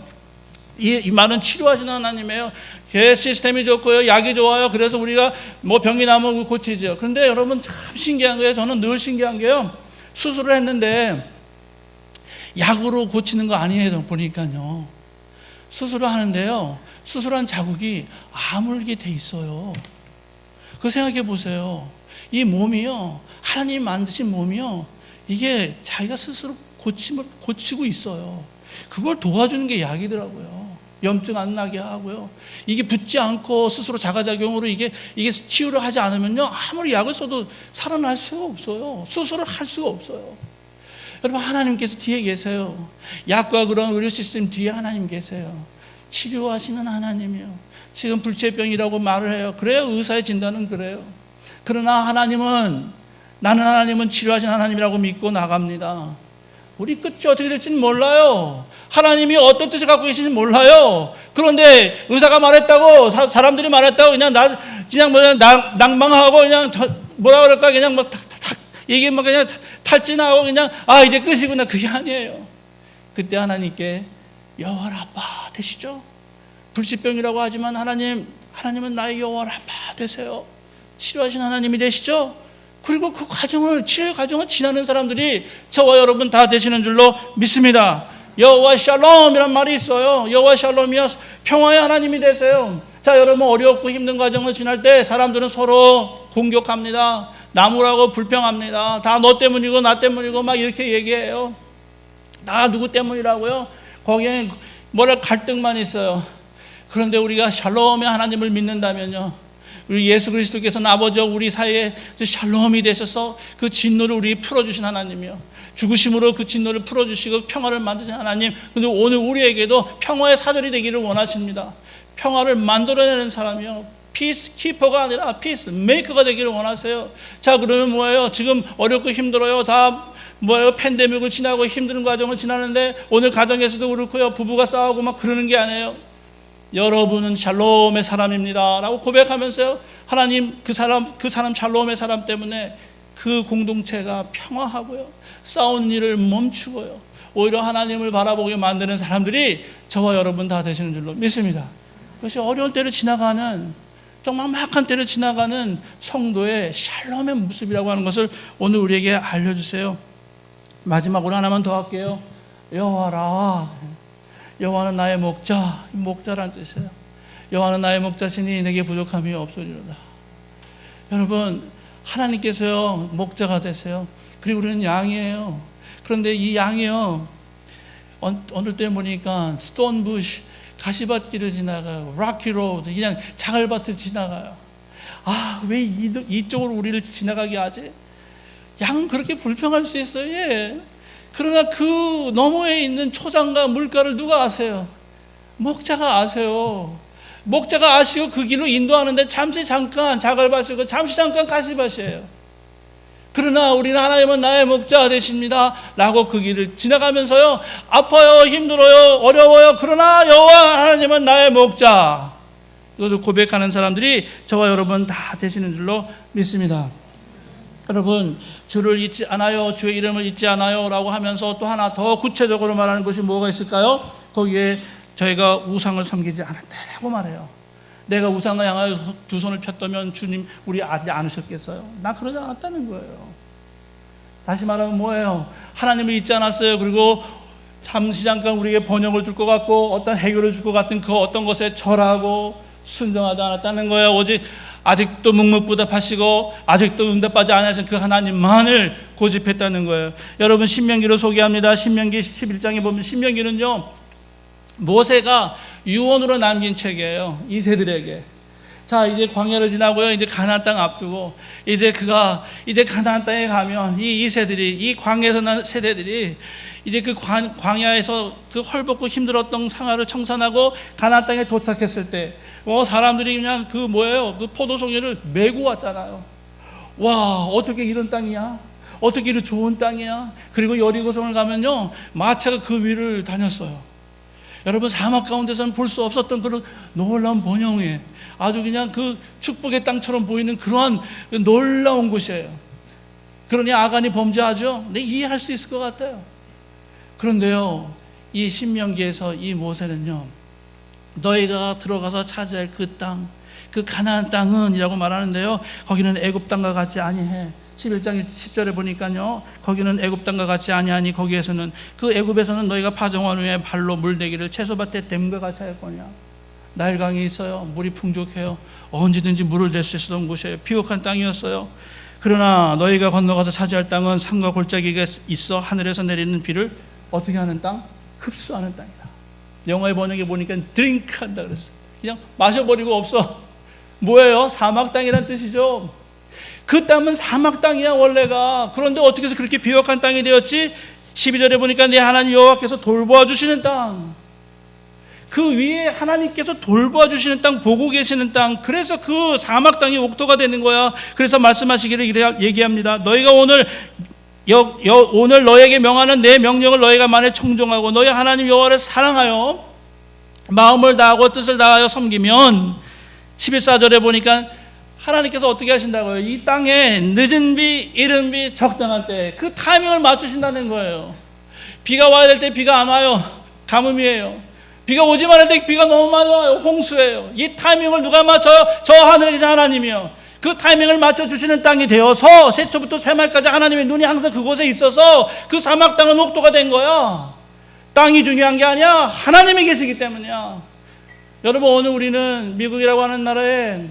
이 말은 치료하시는 하나님이에요. 시스템이 좋고요, 약이 좋아요. 그래서 우리가 뭐 병이 나면 고치죠. 그런데 여러분, 참 신기한 거예요. 저는 늘 신기한 게요, 수술을 했는데 약으로 고치는 거 아니에요. 보니까요, 수술을 하는데요, 수술한 자국이 아물게 돼 있어요. 그거 생각해 보세요. 이 몸이요, 하나님 만드신 몸이요, 이게 자기가 스스로 고치고 있어요. 그걸 도와주는 게 약이더라고요. 염증 안 나게 하고요, 이게 붙지 않고 스스로 자가작용으로 이게 치유를 하지 않으면요, 아무리 약을 써도 살아날 수가 없어요. 수술을 할 수가 없어요. 여러분, 하나님께서 뒤에 계세요. 약과 그런 의료 시스템 뒤에 하나님 계세요. 치료하시는 하나님이요. 지금 불치병이라고 말을 해요. 그래요, 의사의 진단은 그래요. 그러나 나는 하나님은 치료하시는 하나님이라고 믿고 나갑니다. 우리 끝이 어떻게 될지는 몰라요. 하나님이 어떤 뜻을 갖고 계신지 몰라요. 그런데 의사가 말했다고, 사람들이 말했다고 그냥 낭망하고 그냥 뭐라 그럴까, 그냥 이게 그냥 탈진하고 그냥 이제 끝이구나, 그게 아니에요. 그때 하나님께 여호와 라파 되시죠. 불치병이라고 하지만 하나님은 나의 여호와 라파 되세요. 치료하신 하나님이 되시죠. 그리고 그 치료의 과정을 지나는 사람들이 저와 여러분 다 되시는 줄로 믿습니다. 여호와 샬롬이란 말이 있어요. 여호와 샬롬이야, 평화의 하나님이 되세요. 자, 여러분, 어렵고 힘든 과정을 지날 때 사람들은 서로 공격합니다. 나무라고 불평합니다. 다 너 때문이고 나 때문이고 막 이렇게 얘기해요. 다 누구 때문이라고요? 거기에 갈등만 있어요. 그런데 우리가 샬롬의 하나님을 믿는다면요, 우리 예수 그리스도께서는 아버지와 우리 사이에 샬롬이 되셔서 그 진노를 우리 풀어주신 하나님이요, 죽으심으로 그 진노를 풀어주시고 평화를 만드신 하나님. 근데 오늘 우리에게도 평화의 사절이 되기를 원하십니다. 평화를 만들어내는 사람이요, 피스 키퍼가 아니라 피스 메이커가 되기를 원하세요. 자, 그러면 뭐예요? 지금 어렵고 힘들어요. 다 뭐예요? 팬데믹을 지나고 힘든 과정을 지나는데 오늘 가정에서도 그렇고요, 부부가 싸우고 막 그러는 게 아니에요. 여러분은 샬롬의 사람입니다 라고 고백하면서요, 하나님 그 사람 샬롬의 사람 때문에 그 공동체가 평화하고요, 싸우는 일을 멈추고요, 오히려 하나님을 바라보게 만드는 사람들이 저와 여러분 다 되시는 줄로 믿습니다. 그것이 어려운 때를 지나가는 정말 막한 때를 지나가는 성도의 샬롬의 모습이라고 하는 것을 오늘 우리에게 알려주세요. 마지막으로 하나만 더 할게요. 여호와라. 여호와는 나의 목자. 목자란 뜻이에요. 여호와는 나의 목자시니 내게 부족함이 없으리로다. 여러분, 하나님께서요 목자가 되세요. 그리고 우리는 양이에요. 그런데 이 양이요 어느 때 보니까 스톤부시 가시밭길을 지나가요. 락키 로드 그냥 자갈밭을 지나가요. 아, 왜 이쪽으로 우리를 지나가게 하지? 양은 그렇게 불평할 수 있어요. 예. 그러나 그 너머에 있는 초장과 물가를 누가 아세요? 목자가 아세요. 목자가 아시고 그 길로 인도하는데 잠시 잠깐 자갈밭이고 잠시 잠깐 가시밭이에요. 그러나 우리는 하나님은 나의 목자 되십니다 라고 그 길을 지나가면서요 아파요, 힘들어요, 어려워요. 그러나 여호와 하나님은 나의 목자. 이것을 고백하는 사람들이 저와 여러분 다 되시는 줄로 믿습니다. 여러분, 주를 잊지 않아요, 주의 이름을 잊지 않아요 라고 하면서 또 하나 더 구체적으로 말하는 것이 뭐가 있을까요? 거기에 저희가 우상을 섬기지 않았다라고 말해요. 내가 우상을 향하여 두 손을 폈다면 주님 우리 하지 않으셨겠어요? 나 그러지 않았다는 거예요. 다시 말하면 뭐예요? 하나님을 잊지 않았어요. 그리고 잠시 잠깐 우리에게 번영을 줄 것 같고 어떤 해결을 줄 것 같은 그 어떤 것에 절하고 순종하지 않았다는 거예요. 오직 아직도 묵묵부답하시고 아직도 응답하지 않으신 그 하나님만을 고집했다는 거예요. 여러분, 신명기를 소개합니다. 신명기 11장에 보면 신명기는요 모세가 유언으로 남긴 책이에요. 이세들에게. 자, 이제 광야를 지나고요. 이제 가나안 땅 앞두고 이제 그가 이제 가나안 땅에 가면 이 이세들이 이 광야에서 난 세대들이 이제 그 광야에서 그 헐벗고 힘들었던 상황을 청산하고 가나안 땅에 도착했을 때 사람들이 그냥 그 뭐예요? 그 포도송이를 메고 왔잖아요. 와, 어떻게 이런 땅이야? 어떻게 이런 좋은 땅이야? 그리고 여리고성을 가면요 마차가 그 위를 다녔어요. 여러분, 사막 가운데서는 볼 수 없었던 그런 놀라운 번영에 아주 그냥 그 축복의 땅처럼 보이는 그러한 놀라운 곳이에요. 그러니 아간이 범죄하죠? 네, 이해할 수 있을 것 같아요. 그런데요, 이 신명기에서 이 모세는요, 너희가 들어가서 차지할 그 땅, 그 가나안 땅은 이라고 말하는데요, 거기는 애굽 땅과 같지 아니해. 11장 10절에 보니까요, 거기는 애굽 땅과 같지 아니하니 거기에서는 그 애굽에서는 너희가 파종한 후에 발로 물대기를 채소밭에 댐과 같이 할 거냐. 날강이 있어요. 물이 풍족해요. 언제든지 물을 댈 수 있었던 곳이에요. 비옥한 땅이었어요. 그러나 너희가 건너가서 차지할 땅은 산과 골짜기가 있어 하늘에서 내리는 비를 어떻게 하는 땅? 흡수하는 땅이다. 영어의 번역에 보니까 드링크한다 그랬어요. 그냥 마셔버리고 없어. 뭐예요? 사막 땅이란 뜻이죠. 그 땅은 사막 땅이야 원래가. 그런데 어떻게 해서 그렇게 비옥한 땅이 되었지? 12절에 보니까 내 하나님 여호와께서 돌보아 주시는 땅, 그 위에 하나님께서 돌보아 주시는 땅, 보고 계시는 땅. 그래서 그 사막 땅이 옥토가 되는 거야. 그래서 말씀하시기를 이래 얘기합니다. 너희가 오늘 너에게 명하는 내 명령을 너희가 만에 청종하고 너희 하나님 여호와를 사랑하여 마음을 다하고 뜻을 다하여 섬기면 11절에 보니까 하나님께서 어떻게 하신다고요? 이 땅에 늦은 비, 이른 비, 적당한 때 그 타이밍을 맞추신다는 거예요. 비가 와야 될 때 비가 안 와요. 가뭄이에요. 비가 오지 말할 때 비가 너무 많이 와요. 홍수예요. 이 타이밍을 누가 맞춰요? 저 하늘에 계신 하나님이요. 그 타이밍을 맞춰주시는 땅이 되어서 새초부터 새말까지 하나님의 눈이 항상 그곳에 있어서 그 사막 땅은 옥토가 된 거야. 땅이 중요한 게 아니야. 하나님이 계시기 때문이야. 여러분, 오늘 우리는 미국이라고 하는 나라에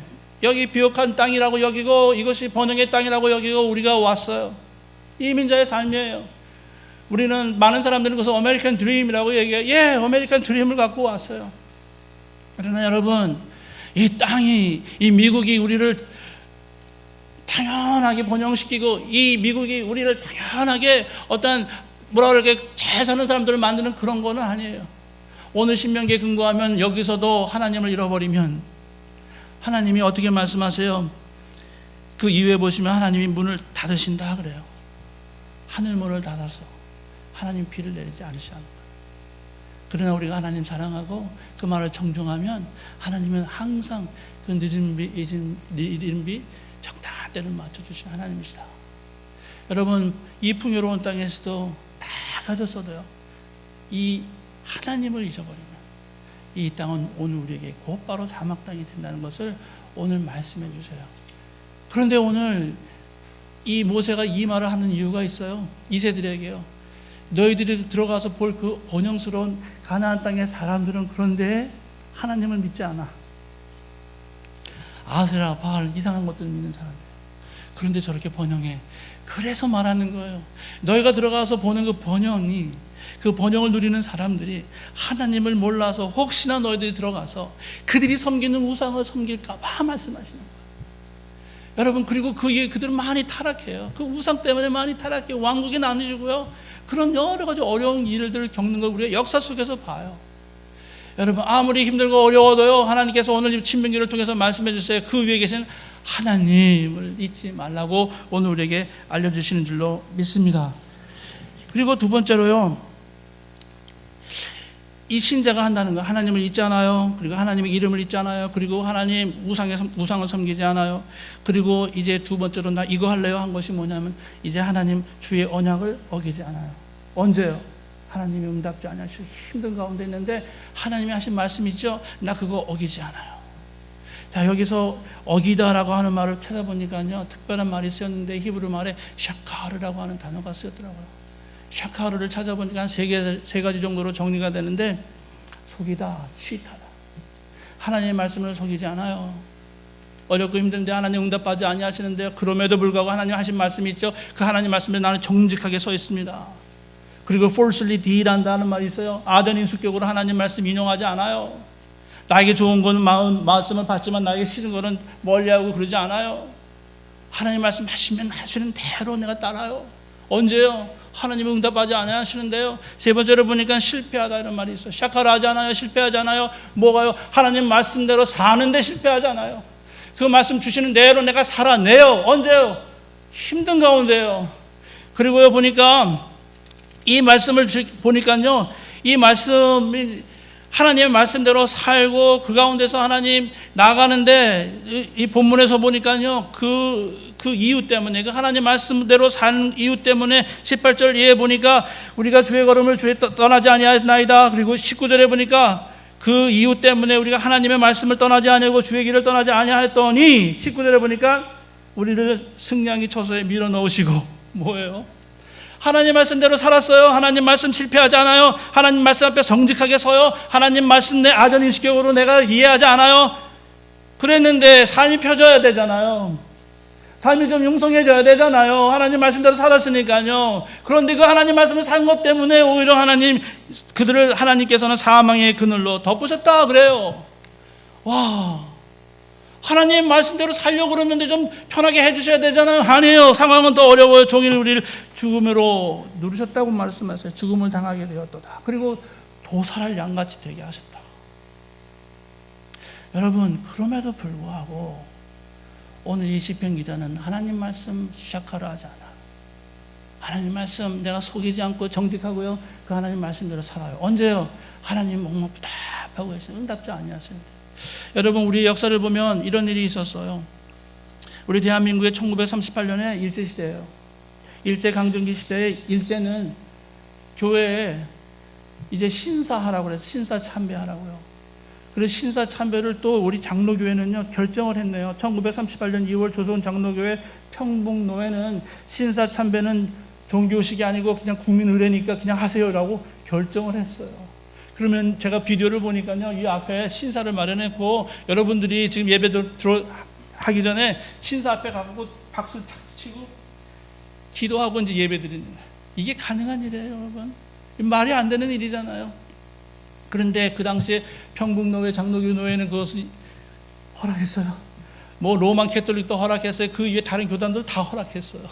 여기 비옥한 땅이라고 여기고 이것이 번영의 땅이라고 여기고 우리가 왔어요. 이민자의 삶이에요. 우리는 많은 사람들은 그것을 아메리칸 드림이라고 얘기해요. 예, 아메리칸 드림을 갖고 왔어요. 그러나 여러분, 이 땅이, 이 미국이 우리를 당연하게 번영시키고 이 미국이 우리를 당연하게 어떤 뭐라 그럴까 잘 사는 사람들을 만드는 그런 거는 아니에요. 오늘 신명기에 근거하면 여기서도 하나님을 잃어버리면 하나님이 어떻게 말씀하세요? 그 이후에 보시면 하나님이 문을 닫으신다 그래요. 하늘 문을 닫아서 하나님 비를 내리지 않으시는 거예요. 그러나 우리가 하나님 사랑하고 그 말을 청중하면 하나님은 항상 그 늦은 비, 이른 비, 적당한 때를 맞춰주신 하나님이시다. 여러분, 이 풍요로운 땅에서도 다 가졌어도요, 이 하나님을 잊어버리면 이 땅은 오늘 우리에게 곧바로 사막 땅이 된다는 것을 오늘 말씀해 주세요. 그런데 오늘 이 모세가 이 말을 하는 이유가 있어요. 이세들에게요. 너희들이 들어가서 볼 그 번영스러운 가나안 땅의 사람들은 그런데 하나님을 믿지 않아. 아세라, 바알, 이상한 것들을 믿는 사람이에요. 그런데 저렇게 번영해. 그래서 말하는 거예요. 너희가 들어가서 보는 그 번영이, 그 번영을 누리는 사람들이 하나님을 몰라서 혹시나 너희들이 들어가서 그들이 섬기는 우상을 섬길까 봐 말씀하시는 거예요. 여러분, 그리고 그들은 많이 타락해요. 그 우상 때문에 많이 타락해요. 왕국이 나뉘어지고요. 그런 여러 가지 어려운 일들을 겪는 걸 우리가 역사 속에서 봐요. 여러분, 아무리 힘들고 어려워도요, 하나님께서 오늘 신명기를 통해서 말씀해 주세요. 그 위에 계신 하나님을 잊지 말라고 오늘 우리에게 알려주시는 줄로 믿습니다. 그리고 두 번째로요, 이 신자가 한다는 거, 하나님을 잊지 않아요. 그리고 하나님의 이름을 잊지 않아요. 그리고 하나님 우상을 섬기지 않아요. 그리고 이제 두 번째로 나 이거 할래요 한 것이 뭐냐면 이제 하나님 주의 언약을 어기지 않아요. 언제요? 하나님이 응답지 않으실 힘든 가운데 있는데 하나님이 하신 말씀 있죠? 나 그거 어기지 않아요. 자, 여기서 어기다라고 하는 말을 찾아보니까요, 특별한 말이 쓰였는데 히브리 말에 샤카르라고 하는 단어가 쓰였더라고요. 샤카르를 찾아보니까 세 가지 정도로 정리가 되는데, 속이다, 치타다. 하나님의 말씀을 속이지 않아요. 어렵고 힘든데 하나님 응답하지 아니하시는데요, 그럼에도 불구하고 하나님 하신 말씀이 있죠. 그 하나님 말씀에 나는 정직하게 서 있습니다. 그리고 falsely deal한다는 말이 있어요. 아전 인수격으로 하나님 말씀 인용하지 않아요. 나에게 좋은 거는 말씀을 받지만 나에게 싫은 거는 멀리하고 그러지 않아요. 하나님 말씀 하시면 하시는 대로 내가 따라요. 언제요? 하나님은 응답하지 않으시는데요. 세 번째로 보니까 실패하다 이런 말이 있어요. 샤카를 하지 않아요. 실패하지 않아요. 뭐가요? 하나님 말씀대로 사는데 실패하지 않아요. 그 말씀 주시는 대로 내가 살아내요. 언제요? 힘든 가운데요. 그리고요, 보니까 이 말씀을 보니까요, 이 말씀이 하나님의 말씀대로 살고 그 가운데서 하나님 나가는데, 이 본문에서 보니까요, 그 이유 때문에, 그 하나님 말씀대로 산 이유 때문에 18절 이해 보니까 우리가 주의 걸음을 주에 떠나지 아니하나이다. 그리고 19절에 보니까 그 이유 때문에 우리가 하나님의 말씀을 떠나지 아니하고 주의 길을 떠나지 아니하였더니 19절에 보니까 우리를 승냥이 처소에 밀어 넣으시고, 뭐예요? 하나님 말씀대로 살았어요. 하나님 말씀 실패하지 않아요. 하나님 말씀 앞에 정직하게 서요. 하나님 말씀 내 아전인식적으로 내가 이해하지 않아요. 그랬는데 삶이 펴져야 되잖아요. 삶이 좀 융성해져야 되잖아요. 하나님 말씀대로 살았으니까요. 그런데 그 하나님 말씀을 산 것 때문에 오히려 그들을 하나님께서는 사망의 그늘로 덮으셨다 그래요. 와, 하나님 말씀대로 살려고 그러는데 좀 편하게 해주셔야 되잖아요. 아니에요. 상황은 더 어려워요. 종일 우리를 죽음으로 누르셨다고 말씀하세요. 죽음을 당하게 되었도다. 그리고 도살할 양같이 되게 하셨다. 여러분, 그럼에도 불구하고 오늘 이 시편 기자는 하나님 말씀 샤카를 하지 않아. 하나님 말씀 내가 속이지 않고 정직하고요, 그 하나님 말씀대로 살아요. 언제요? 하나님 묵묵부답하고 계시는 응답자 아니하시는데. 여러분, 우리 역사를 보면 이런 일이 있었어요. 우리 대한민국의 1938년에 일제시대예요. 일제강점기 시대에 일제는 교회에 이제 신사하라고 그래서 신사참배하라고요. 그래서 신사참배를 또 우리 장로교회는요 결정을 했네요. 1938년 2월 조선 장로교회 평북노회는 신사참배는 종교식이 아니고 그냥 국민의례니까 그냥 하세요라고 결정을 했어요. 그러면 제가 비디오를 보니까요, 이 앞에 신사를 마련했고 여러분들이 지금 예배 하기 전에 신사 앞에 가고 박수 탁 치고 기도하고 이제 예배 드리는 거예요. 이게 가능한 일이에요, 여러분. 말이 안 되는 일이잖아요. 그런데 그 당시에 평북노회, 장로교 노회는 그것을 허락했어요. 뭐 로만 캐톨릭도 허락했어요. 그 위에 다른 교단들 다 허락했어요.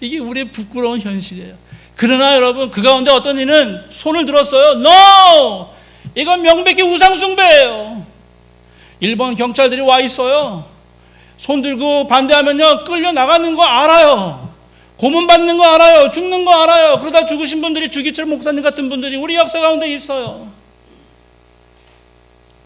이게 우리의 부끄러운 현실이에요. 그러나 여러분, 그 가운데 어떤 이는 손을 들었어요. NO! 이건 명백히 우상숭배예요. 일본 경찰들이 와 있어요. 손 들고 반대하면요 끌려 나가는 거 알아요. 고문 받는 거 알아요. 죽는 거 알아요. 그러다 죽으신 분들이 주기철 목사님 같은 분들이 우리 역사 가운데 있어요.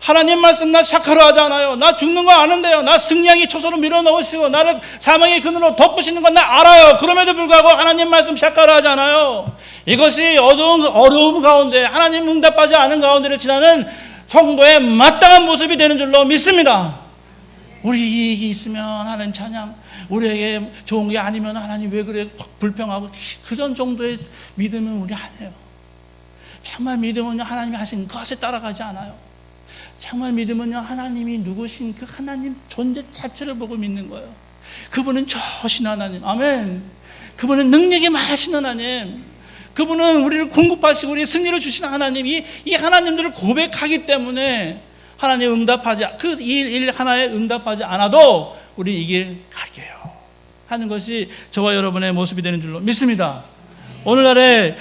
하나님 말씀 나 샤카로 하지 않아요. 나 죽는 거 아는데요. 나 승냥이 처소로 밀어넣으시고 나를 사망의 그늘로 덮으시는 건 나 알아요. 그럼에도 불구하고 하나님 말씀 샤카로 하지 않아요. 이것이 어려움 가운데 하나님 응답하지 않은 가운데를 지나는 성도의 마땅한 모습이 되는 줄로 믿습니다. 우리 이익이 있으면 하나님 찬양, 우리에게 좋은 게 아니면 하나님 왜 그래 불평하고, 그런 정도의 믿음은 우리 안 해요. 정말 믿음은요, 하나님이 하신 것에 따라가지 않아요. 정말 믿음은요, 하나님이 누구신 그 하나님 존재 자체를 보고 믿는 거예요. 그분은 좋으신 하나님, 아멘. 그분은 능력이 많으신 하나님, 그분은 우리를 공급하시고 우리의 승리를 주시는 하나님, 이 하나님들을 고백하기 때문에 하나님 응답하지, 그 일 하나에 응답하지 않아도 우리 이 길 갈게요 하는 것이 저와 여러분의 모습이 되는 줄로 믿습니다. 오늘날에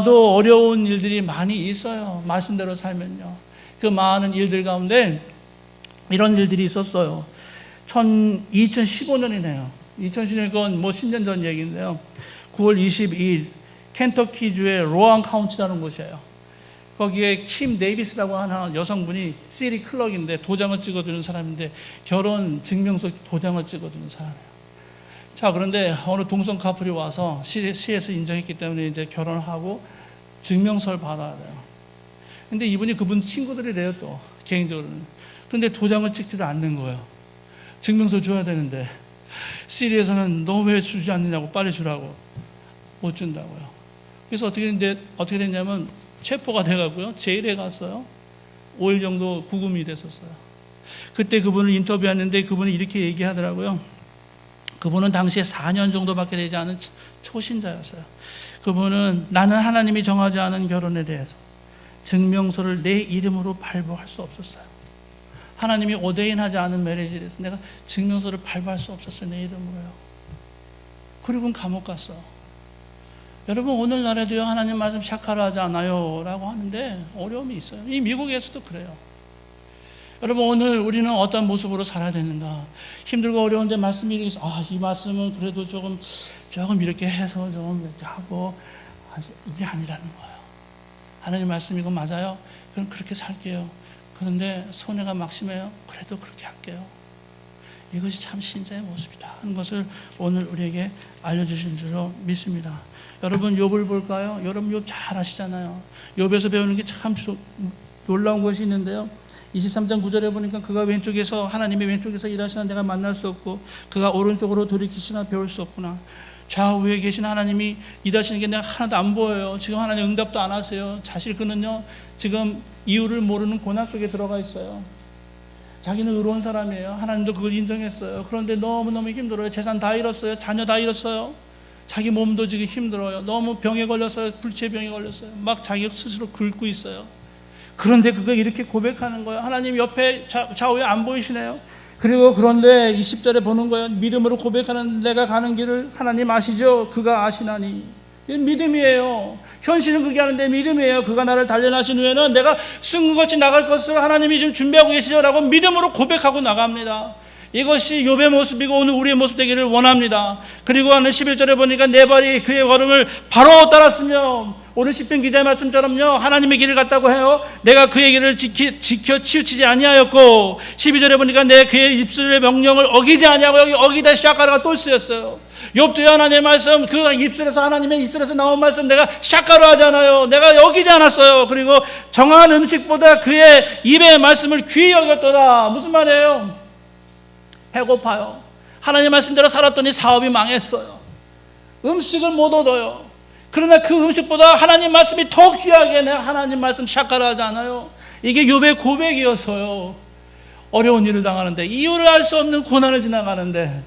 또 어려운 일들이 많이 있어요. 말씀대로 살면요. 그 많은 일들 가운데 이런 일들이 있었어요. 2015년이네요. 2015년, 그건 뭐 10년 전 얘기인데요. 9월 22일 켄터키주의 로안 카운티라는 곳이에요. 거기에 킴 데이비스라고 하는 여성분이 시리 클럭인데 도장을 찍어주는 사람인데, 결혼 증명서 도장을 찍어주는 사람이에요. 자, 그런데 어느 동성 커플이 와서 시에서 인정했기 때문에 이제 결혼하고 증명서를 받아야 돼요. 근데 이분이 그분 친구들이래요, 또 개인적으로는. 근데 도장을 찍지도 않는 거예요. 증명서 줘야 되는데 시리에서는 너 왜 주지 않느냐고, 빨리 주라고, 못 준다고요. 그래서 어떻게 됐냐면 체포가 돼가고요, 제일에 갔어요. 5일 정도 구금이 됐었어요. 그때 그분을 인터뷰했는데 그분이 이렇게 얘기하더라고요. 그분은 당시에 4년 정도밖에 되지 않은 초신자였어요. 그분은 나는 하나님이 정하지 않은 결혼에 대해서 증명서를 내 이름으로 발부할 수 없었어요. 하나님이 오데인하지 않은 메리지에 대해서 내가 증명서를 발부할 수 없었어요, 내 이름으로요. 그리고는 감옥 갔어. 여러분, 오늘날에도요, 하나님 말씀 샤카라 하지 않아요 라고 하는데 어려움이 있어요. 이 미국에서도 그래요. 여러분, 오늘 우리는 어떤 모습으로 살아야 되는가? 힘들고 어려운데 말씀이 이렇게, 이 말씀은 그래도 조금 이렇게 해서 좀 이렇게 하고, 이게 아니라는 거예요. 하나님 말씀 이거 맞아요? 그럼 그렇게 살게요. 그런데 손해가 막심해요? 그래도 그렇게 할게요. 이것이 참 신자의 모습이다 하는 것을 오늘 우리에게 알려주신 줄로 믿습니다. 여러분, 욥을 볼까요? 여러분, 욥 잘 아시잖아요. 욥에서 배우는 게 참 놀라운 것이 있는데요. 23장 9절에 보니까 그가 왼쪽에서, 하나님의 왼쪽에서 일하시나 내가 만날 수 없고, 그가 오른쪽으로 돌이키시나 배울 수 없구나. 좌우에 계신 하나님이 일하시는 게 내가 하나도 안 보여요. 지금 하나님 응답도 안 하세요. 사실 그는요, 지금 이유를 모르는 고난 속에 들어가 있어요. 자기는 의로운 사람이에요. 하나님도 그걸 인정했어요. 그런데 너무너무 힘들어요. 재산 다 잃었어요. 자녀 다 잃었어요. 자기 몸도 지금 힘들어요. 너무 병에 걸렸어요. 불치병에 걸렸어요. 막 자기 스스로 긁고 있어요. 그런데 그걸 이렇게 고백하는 거예요. 하나님 옆에 좌우에 안 보이시네요. 그리고 그런데 20절에 보는 거예요. 믿음으로 고백하는 내가 가는 길을 하나님 아시죠? 그가 아시나니. 이건 믿음이에요. 현실은 그게 하는데 믿음이에요. 그가 나를 단련하신 후에는 내가 승같이 나갈 것을 하나님이 지금 준비하고 계시죠? 라고 믿음으로 고백하고 나갑니다. 이것이 욥의 모습이고 오늘 우리의 모습 되기를 원합니다. 그리고 오늘 11절에 보니까 내 발이 그의 걸음을 바로 따랐으며, 오늘 시편 기자의 말씀처럼요, 하나님의 길을 갔다고 해요. 내가 그의 길을 지켜 치우치지 아니하였고, 12절에 보니까 내 그의 입술의 명령을 어기지 아니하고, 여기 어기다 샤카라가 또 쓰였어요. 욥도요, 하나님의 말씀, 그 입술에서, 하나님의 입술에서 나온 말씀 내가 샤카라 하잖아요. 내가 여기지 않았어요. 그리고 정한 음식보다 그의 입의 말씀을 귀히 여겼도다. 무슨 말이에요? 배고파요. 하나님 말씀대로 살았더니 사업이 망했어요. 음식을 못 얻어요. 그러나 그 음식보다 하나님 말씀이 더 귀하게 내가 하나님 말씀 샤카라 하지 않아요. 이게 욥의 고백이었어요. 어려운 일을 당하는데, 이유를 알 수 없는 고난을 지나가는데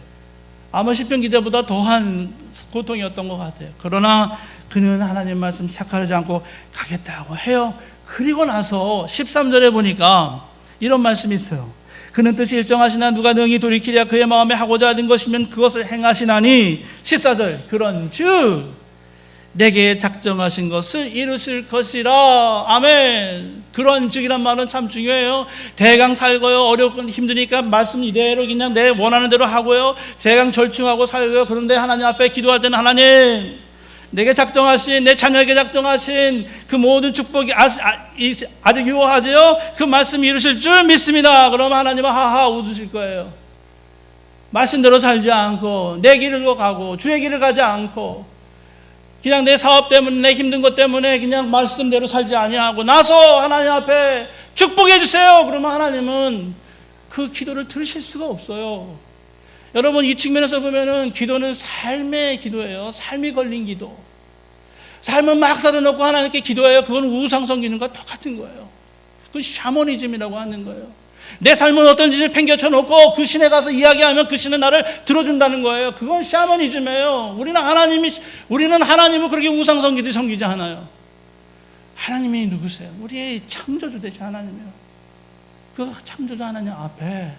아마 시편 기자보다 더한 고통이었던 것 같아요. 그러나 그는 하나님 말씀 샤카하지 않고 가겠다고 해요. 그리고 나서 13절에 보니까 이런 말씀이 있어요. 그는 뜻이 일정하시나 누가 능히 돌이키랴. 그의 마음에 하고자 하는 것이면 그것을 행하시나니. 14절 그런즉 내게 작정하신 것을 이루실 것이라. 아멘. 그런즉이란 말은 참 중요해요. 대강 살고요, 어렵고 힘드니까 말씀 이대로 그냥 내 원하는 대로 하고요, 대강 절충하고 살고요. 그런데 하나님 앞에 기도할 때는 하나님, 내게 작정하신, 내 자녀에게 작정하신 그 모든 축복이 아직 유효하지요? 그 말씀 이루실 줄 믿습니다. 그러면 하나님은 하하 웃으실 거예요. 말씀대로 살지 않고 내 길로 가고 주의 길을 가지 않고 그냥 내 사업 때문에, 내 힘든 것 때문에 그냥 말씀대로 살지 아니하고 나서 하나님 앞에 축복해 주세요. 그러면 하나님은 그 기도를 들으실 수가 없어요. 여러분, 이 측면에서 보면은 기도는 삶의 기도예요. 삶이 걸린 기도. 삶은 막 살아놓고 하나님께 기도해요. 그건 우상 섬기는과 똑같은 거예요. 그건 샤머니즘이라고 하는 거예요. 내 삶은 어떤 짓을 팽개쳐 놓고 그 신에 가서 이야기하면 그 신은 나를 들어준다는 거예요. 그건 샤머니즘이에요. 우리는 하나님을 그렇게 우상 섬기지 않아요. 하나님이 누구세요? 우리의 창조주 되신 하나님이에요. 그 창조주 하나님 앞에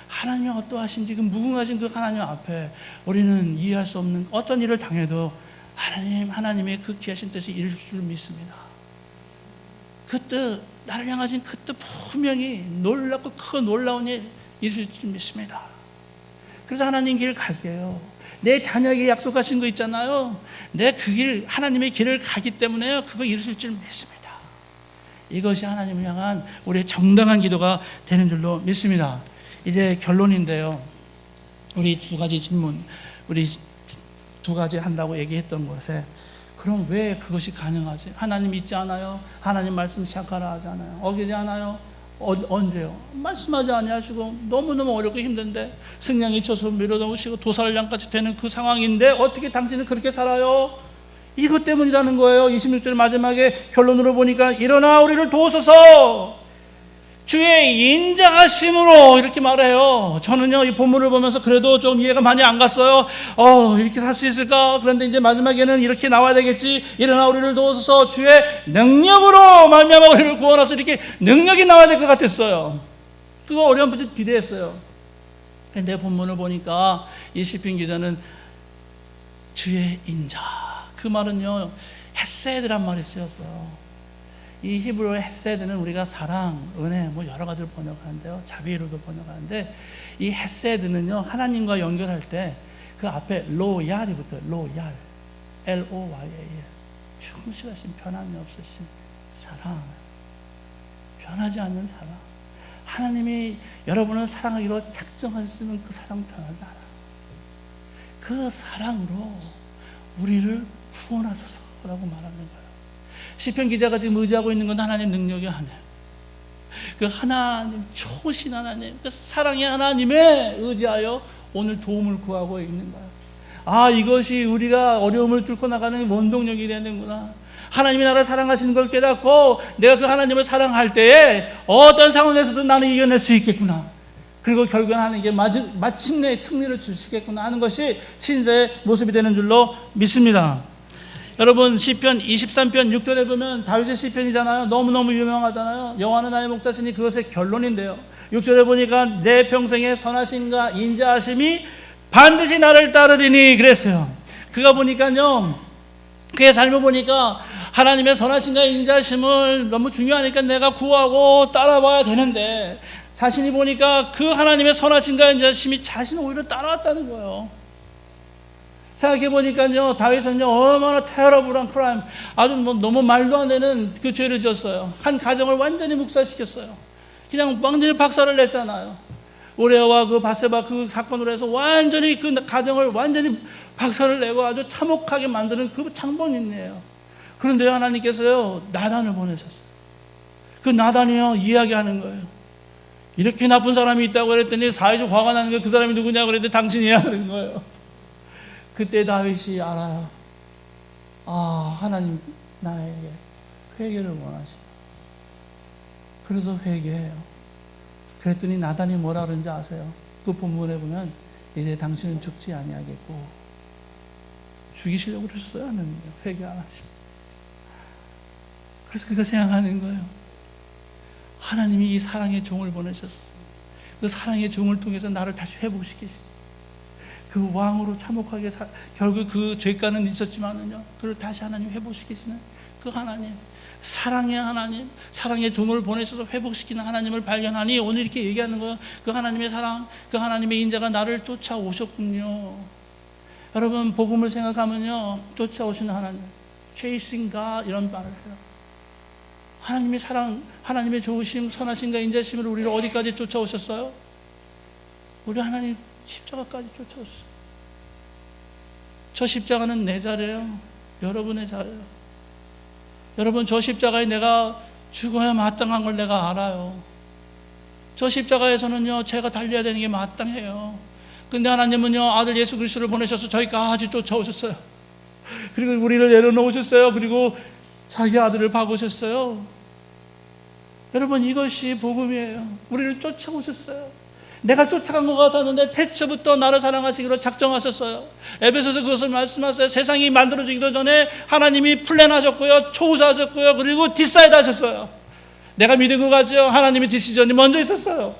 하나님이 어떠하신지 그 무궁하신 그 하나님 앞에 우리는 이해할 수 없는 어떤 일을 당해도 하나님의 그 귀하신 뜻이 이룰 줄 믿습니다. 그 뜻, 나를 향하신 그 뜻 분명히 놀랍고 크고 놀라운 일 이룰 줄 믿습니다. 그래서 하나님 길 갈게요. 내 자녀에게 약속하신 거 있잖아요. 내 그 길, 하나님의 길을 가기 때문에 그거 이루실 줄 믿습니다. 이것이 하나님을 향한 우리의 정당한 기도가 되는 줄로 믿습니다. 이제 결론인데요. 우리 두 가지 질문, 우리 두 가지 한다고 얘기했던 것에 그럼 왜 그것이 가능하지? 하나님 믿지 않아요? 하나님 말씀 시작하라 하지 않아요? 어기지 않아요? 언제요? 말씀하지 아니하시고 너무너무 어렵고 힘든데 승냥이 쳐서 밀어넣으시고 도살량까지 되는 그 상황인데 어떻게 당신은 그렇게 살아요? 이것 때문이라는 거예요. 26절 마지막에 결론으로 보니까 일어나 우리를 도우소서 주의 인자하심으로 이렇게 말해요. 저는요 이 본문을 보면서 그래도 좀 이해가 많이 안 갔어요. 이렇게 살 수 있을까? 그런데 이제 마지막에는 이렇게 나와야 되겠지. 일어나 우리를 도우소서 주의 능력으로 말미암아 우리를 구원하소서. 이렇게 능력이 나와야 될 것 같았어요. 그거 어렴풋이 기대했어요. 근데 본문을 보니까 이 시편 기자는 주의 인자, 그 말은요 헤세드란 말이 쓰였어요. 이 히브리어 헤세드는 우리가 사랑, 은혜 뭐 여러 가지로 번역하는데요. 자비로도 번역하는데 이 헤세드는요 하나님과 연결할 때 그 앞에 로얄이 붙어요. 로얄, L-O-Y-A-L, 충실하신 변함이 없으신 사랑, 변하지 않는 사랑. 하나님이 여러분을 사랑하기로 작정하셨으면 그 사랑 변하지 않아요. 그 사랑으로 우리를 구원하소서라고 말하는 거예요. 시편 기자가 지금 의지하고 있는 건 하나님 능력이 아니에요. 그 하나님, 초신 하나님, 그 사랑의 하나님에 의지하여 오늘 도움을 구하고 있는 거예요. 이것이 우리가 어려움을 뚫고 나가는 원동력이 되는구나. 하나님이 나를 사랑하시는 걸 깨닫고 내가 그 하나님을 사랑할 때에 어떤 상황에서도 나는 이겨낼 수 있겠구나. 그리고 결국은 하나님께 마침내 승리를 주시겠구나 하는 것이 신자의 모습이 되는 줄로 믿습니다. 여러분 시편 23편 6절에 보면 다윗의 시편이잖아요. 너무너무 유명하잖아요. 여호와는 나의 목자시니 그것의 결론인데요. 6절에 보니까 내 평생의 선하심과 인자하심이 반드시 나를 따르리니 그랬어요. 그가 보니까요, 그의 삶을 보니까 하나님의 선하심과 인자하심을 너무 중요하니까 내가 구하고 따라와야 되는데 자신이 보니까 그 하나님의 선하심과 인자하심이 자신을 오히려 따라왔다는 거예요. 생각해 보니까요, 다윗은요 얼마나 테러블한 크라임, 아주 너무 말도 안 되는 그 죄를 지었어요. 한 가정을 완전히 묵살시켰어요. 그냥 완전히 박살을 냈잖아요. 우레아와 그 바세바 그 사건으로 해서 완전히 그 가정을 완전히 박살을 내고 아주 참혹하게 만드는 그 장본인이에요. 그런데 하나님께서요 나단을 보내셨어요. 그 나단이요 이야기하는 거예요. 이렇게 나쁜 사람이 있다고 그랬더니 다윗이 화가 나는 거예요. 그 사람이 누구냐고 그랬더니 당신이야 그런 거예요. 그때 다윗이 알아요. 하나님 나에게 회개를 원하시고, 그래서 회개해요. 그랬더니 나단이 뭐라 그런지 아세요? 그 본문에 보면 이제 당신은 죽지 아니하겠고, 죽이시려고 그러셨어요. 하나님 회개 안 하시고. 그래서 그거 생각하는 거예요. 하나님이 이 사랑의 종을 보내셨어요. 그 사랑의 종을 통해서 나를 다시 회복시키시고, 그 왕으로 참혹하게 결국 그 죄가는 있었지만은요, 그걸 다시 하나님 회복시키시는 그 하나님, 사랑의 하나님, 사랑의 종을 보내셔서 회복시키는 하나님을 발견하니 오늘 이렇게 얘기하는 거예요. 그 하나님의 사랑, 그 하나님의 인자가 나를 쫓아오셨군요. 여러분 복음을 생각하면요, 쫓아오시는 하나님, chasing God 이런 말을 해요. 하나님의 사랑, 하나님의 좋으심, 선하심과 인자심으로 우리를 어디까지 쫓아오셨어요? 우리 하나님 십자가까지 쫓아오셨어요. 저 십자가는 내 자리예요. 여러분의 자리예요. 여러분 저 십자가에 내가 죽어야 마땅한 걸 내가 알아요. 저 십자가에서는요, 제가 달려야 되는 게 마땅해요. 근데 하나님은요, 아들 예수 그리스도를 보내셔서 저희까지 쫓아오셨어요. 그리고 우리를 내려놓으셨어요. 그리고 자기 아들을 박으셨어요. 여러분, 이것이 복음이에요. 우리를 쫓아오셨어요. 내가 쫓아간 것 같았는데 태초부터 나를 사랑하시기로 작정하셨어요. 에베소서 그것을 말씀하세요. 세상이 만들어지기도 전에 하나님이 플랜하셨고요, 초우사하셨고요, 그리고 디사이드 하셨어요. 내가 믿은 것 같죠? 하나님의 디시전이 먼저 있었어요.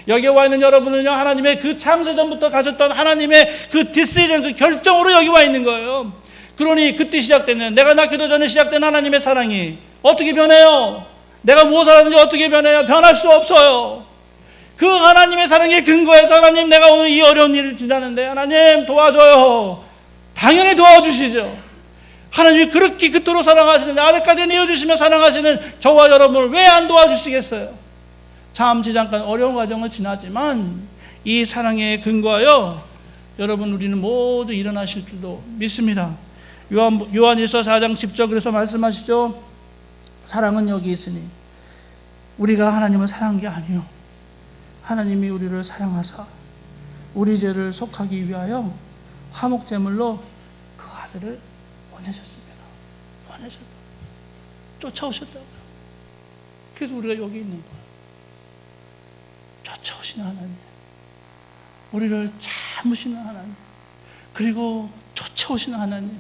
여기에 와 있는 여러분은요, 하나님의 그 창세전부터 가졌던 하나님의 그 디시전, 그 결정으로 여기 와 있는 거예요. 그러니 그때 시작되는, 내가 낳기도 전에 시작된 하나님의 사랑이 어떻게 변해요? 내가 무엇을 하든지 어떻게 변해요? 변할 수 없어요. 그 하나님의 사랑의 근거에서, 하나님, 내가 오늘 이 어려운 일을 지나는데 하나님 도와줘요. 당연히 도와주시죠. 하나님이 그렇게 그토록 사랑하시는데, 아들까지 내어주시며 사랑하시는 저와 여러분을 왜 안 도와주시겠어요? 잠시 잠깐 어려운 과정을 지나지만 이 사랑에 근거하여 여러분, 우리는 모두 일어나실 줄도 믿습니다. 요한일서 4장 10절 그래서 말씀하시죠. 사랑은 여기 있으니 우리가 하나님을 사랑한 게 아니요, 하나님이 우리를 사랑하사 우리 죄를 속하기 위하여 화목제물로 그 아들을 보내셨습니다. 보내셨다. 쫓아오셨다고요. 그래서 우리가 여기 있는 거예요. 쫓아오시는 하나님, 우리를 참으시는 하나님, 그리고 쫓아오시는 하나님.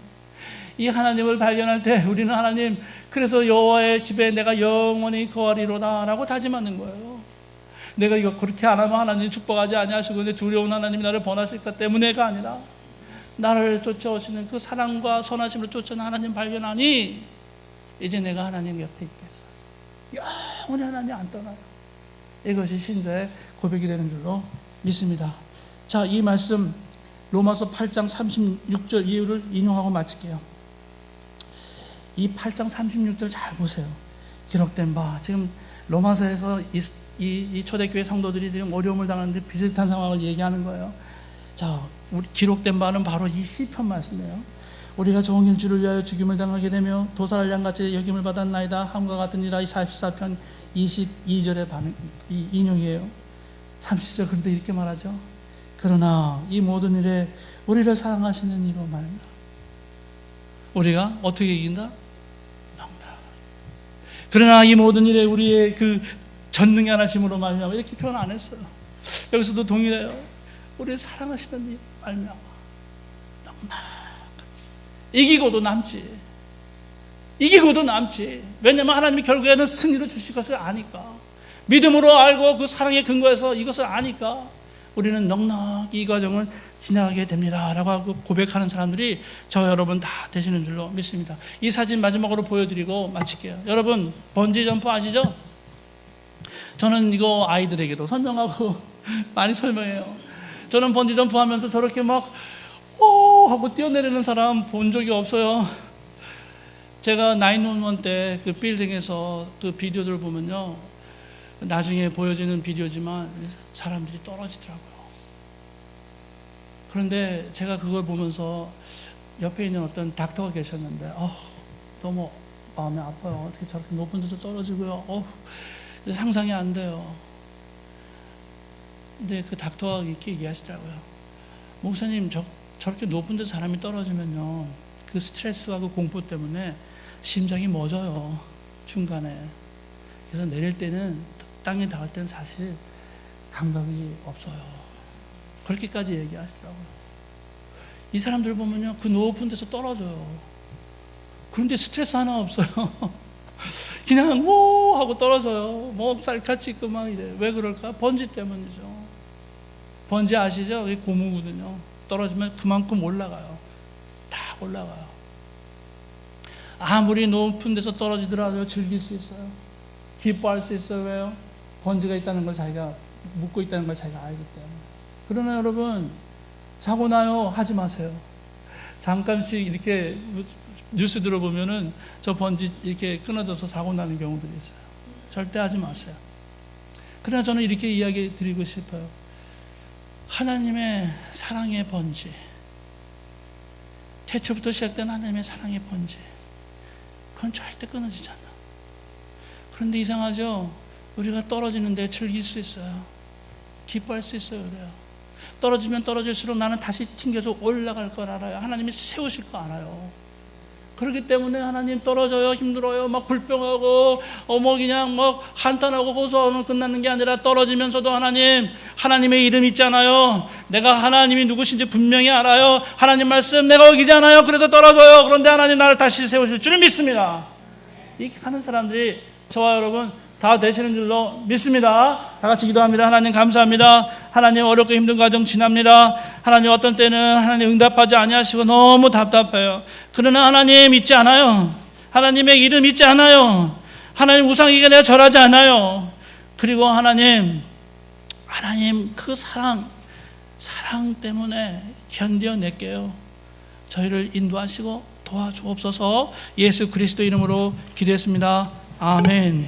이 하나님을 발견할 때 우리는 하나님, 그래서 여호와의 집에 내가 영원히 거하리로다 라고 다짐하는 거예요. 내가 이거 그렇게 안 하면 하나님 축복하지 아니하시고 내 두려운 하나님이 나를 번하실 것 때문에가 아니라, 나를 쫓아오시는 그 사랑과 선하심을 쫓아오는 하나님 발견하니 이제 내가 하나님 곁에 있겠어. 영원히 하나님 안 떠나요. 이것이 신자의 고백이 되는 줄로 믿습니다. 자, 이 말씀 로마서 8장 36절 이유를 인용하고 마칠게요. 이 8장 36절 잘 보세요. 기록된 바, 지금 로마서에서 이 초대교회 성도들이 지금 어려움을 당하는데 비슷한 상황을 얘기하는 거예요. 자, 우리 기록된 바는 바로 이 시편 말씀이에요. 우리가 종일 주를 위하여 죽임을 당하게 되며 도살할 양같이 여김을 받았나이다 함과 같으니라. 이 44편 22절의 이 인용이에요. 30절 그런데 이렇게 말하죠. 그러나 이 모든 일에 우리를 사랑하시는 이로 말미암아 우리가 어떻게 이긴다? 그러나 이 모든 일에 우리의 그 전능의 하나심으로 말미암아, 이렇게 표현 안 했어요. 여기서도 동일해요. 우리를 사랑하시는 이로 말미암아 이기고도 남지. 이기고도 남지. 왜냐하면 하나님이 결국에는 승리를 주실 것을 아니까, 믿음으로 알고 그 사랑의 근거에서 이것을 아니까 우리는 넉넉히 이 과정을 지나가게 됩니다 라고 하고 고백하는 사람들이 저 여러분 다 되시는 줄로 믿습니다. 이 사진 마지막으로 보여드리고 마칠게요. 여러분, 번지점프 아시죠? 저는 이거 아이들에게도 설명하고 많이 설명해요. 저는 번지점프 하면서 저렇게 막 오 하고 뛰어내리는 사람 본 적이 없어요. 제가 911 때 그 빌딩에서 그 비디오들을 보면요, 나중에 보여지는 비디오지만 사람들이 떨어지더라고요. 그런데 제가 그걸 보면서 옆에 있는 어떤 닥터가 계셨는데 너무 마음이 아파요. 어떻게 저렇게 높은 데서 떨어지고요. 상상이 안 돼요. 근데 그 닥터가 이렇게 얘기하시더라고요. 목사님, 저렇게 높은 데서 사람이 떨어지면요, 그 스트레스와 그 공포 때문에 심장이 멎어요, 중간에. 그래서 내릴 때는, 땅에 닿을 때는 사실 감각이 없어요. 그렇게까지 얘기하시더라고요. 이 사람들 보면요, 그 높은 데서 떨어져요. 그런데 스트레스 하나 없어요. 그냥 오 하고 떨어져요. 쌀같이 있고 막 이래. 왜 그럴까? 번지 때문이죠. 번지 아시죠? 그게 고무거든요. 떨어지면 그만큼 올라가요. 다 올라가요. 아무리 높은 데서 떨어지더라도 즐길 수 있어요. 기뻐할 수 있어요. 왜요? 번지가 있다는 걸 자기가 묻고 있다는 걸 자기가 알기 때문에. 그러나 여러분, 사고 나요 하지 마세요. 잠깐씩 이렇게 뉴스 들어보면은 저 번지 이렇게 끊어져서 사고 나는 경우들이 있어요. 절대 하지 마세요. 그러나 저는 이렇게 이야기 드리고 싶어요. 하나님의 사랑의 번지, 태초부터 시작된 하나님의 사랑의 번지, 그건 절대 끊어지지 않아. 그런데 이상하죠? 우리가 떨어지는데 즐길 수 있어요. 기뻐할 수 있어요. 그래요. 떨어지면 떨어질수록 나는 다시 튕겨서 올라갈 걸 알아요. 하나님이 세우실 거 알아요. 그렇기 때문에 하나님 떨어져요, 힘들어요, 막 불평하고 그냥 막 한탄하고 호소하면 끝나는 게 아니라 떨어지면서도 하나님의 이름 있잖아요. 내가 하나님이 누구신지 분명히 알아요. 하나님 말씀 내가 어기잖아요. 그래서 떨어져요. 그런데 하나님 나를 다시 세우실 줄을 믿습니다. 이렇게 하는 사람들이 저와 여러분 다 되시는 줄로 믿습니다. 다 같이 기도합니다. 하나님 감사합니다. 하나님 어렵고 힘든 과정 지납니다. 하나님 어떤 때는 하나님 응답하지 아니하시고 너무 답답해요. 그러나 하나님 잊지 않아요. 하나님의 이름 잊지 않아요. 하나님 우상에게 내가 절하지 않아요. 그리고 하나님 그 사랑 때문에 견뎌낼게요. 저희를 인도하시고 도와주옵소서. 예수 그리스도 이름으로 기도했습니다. 아멘.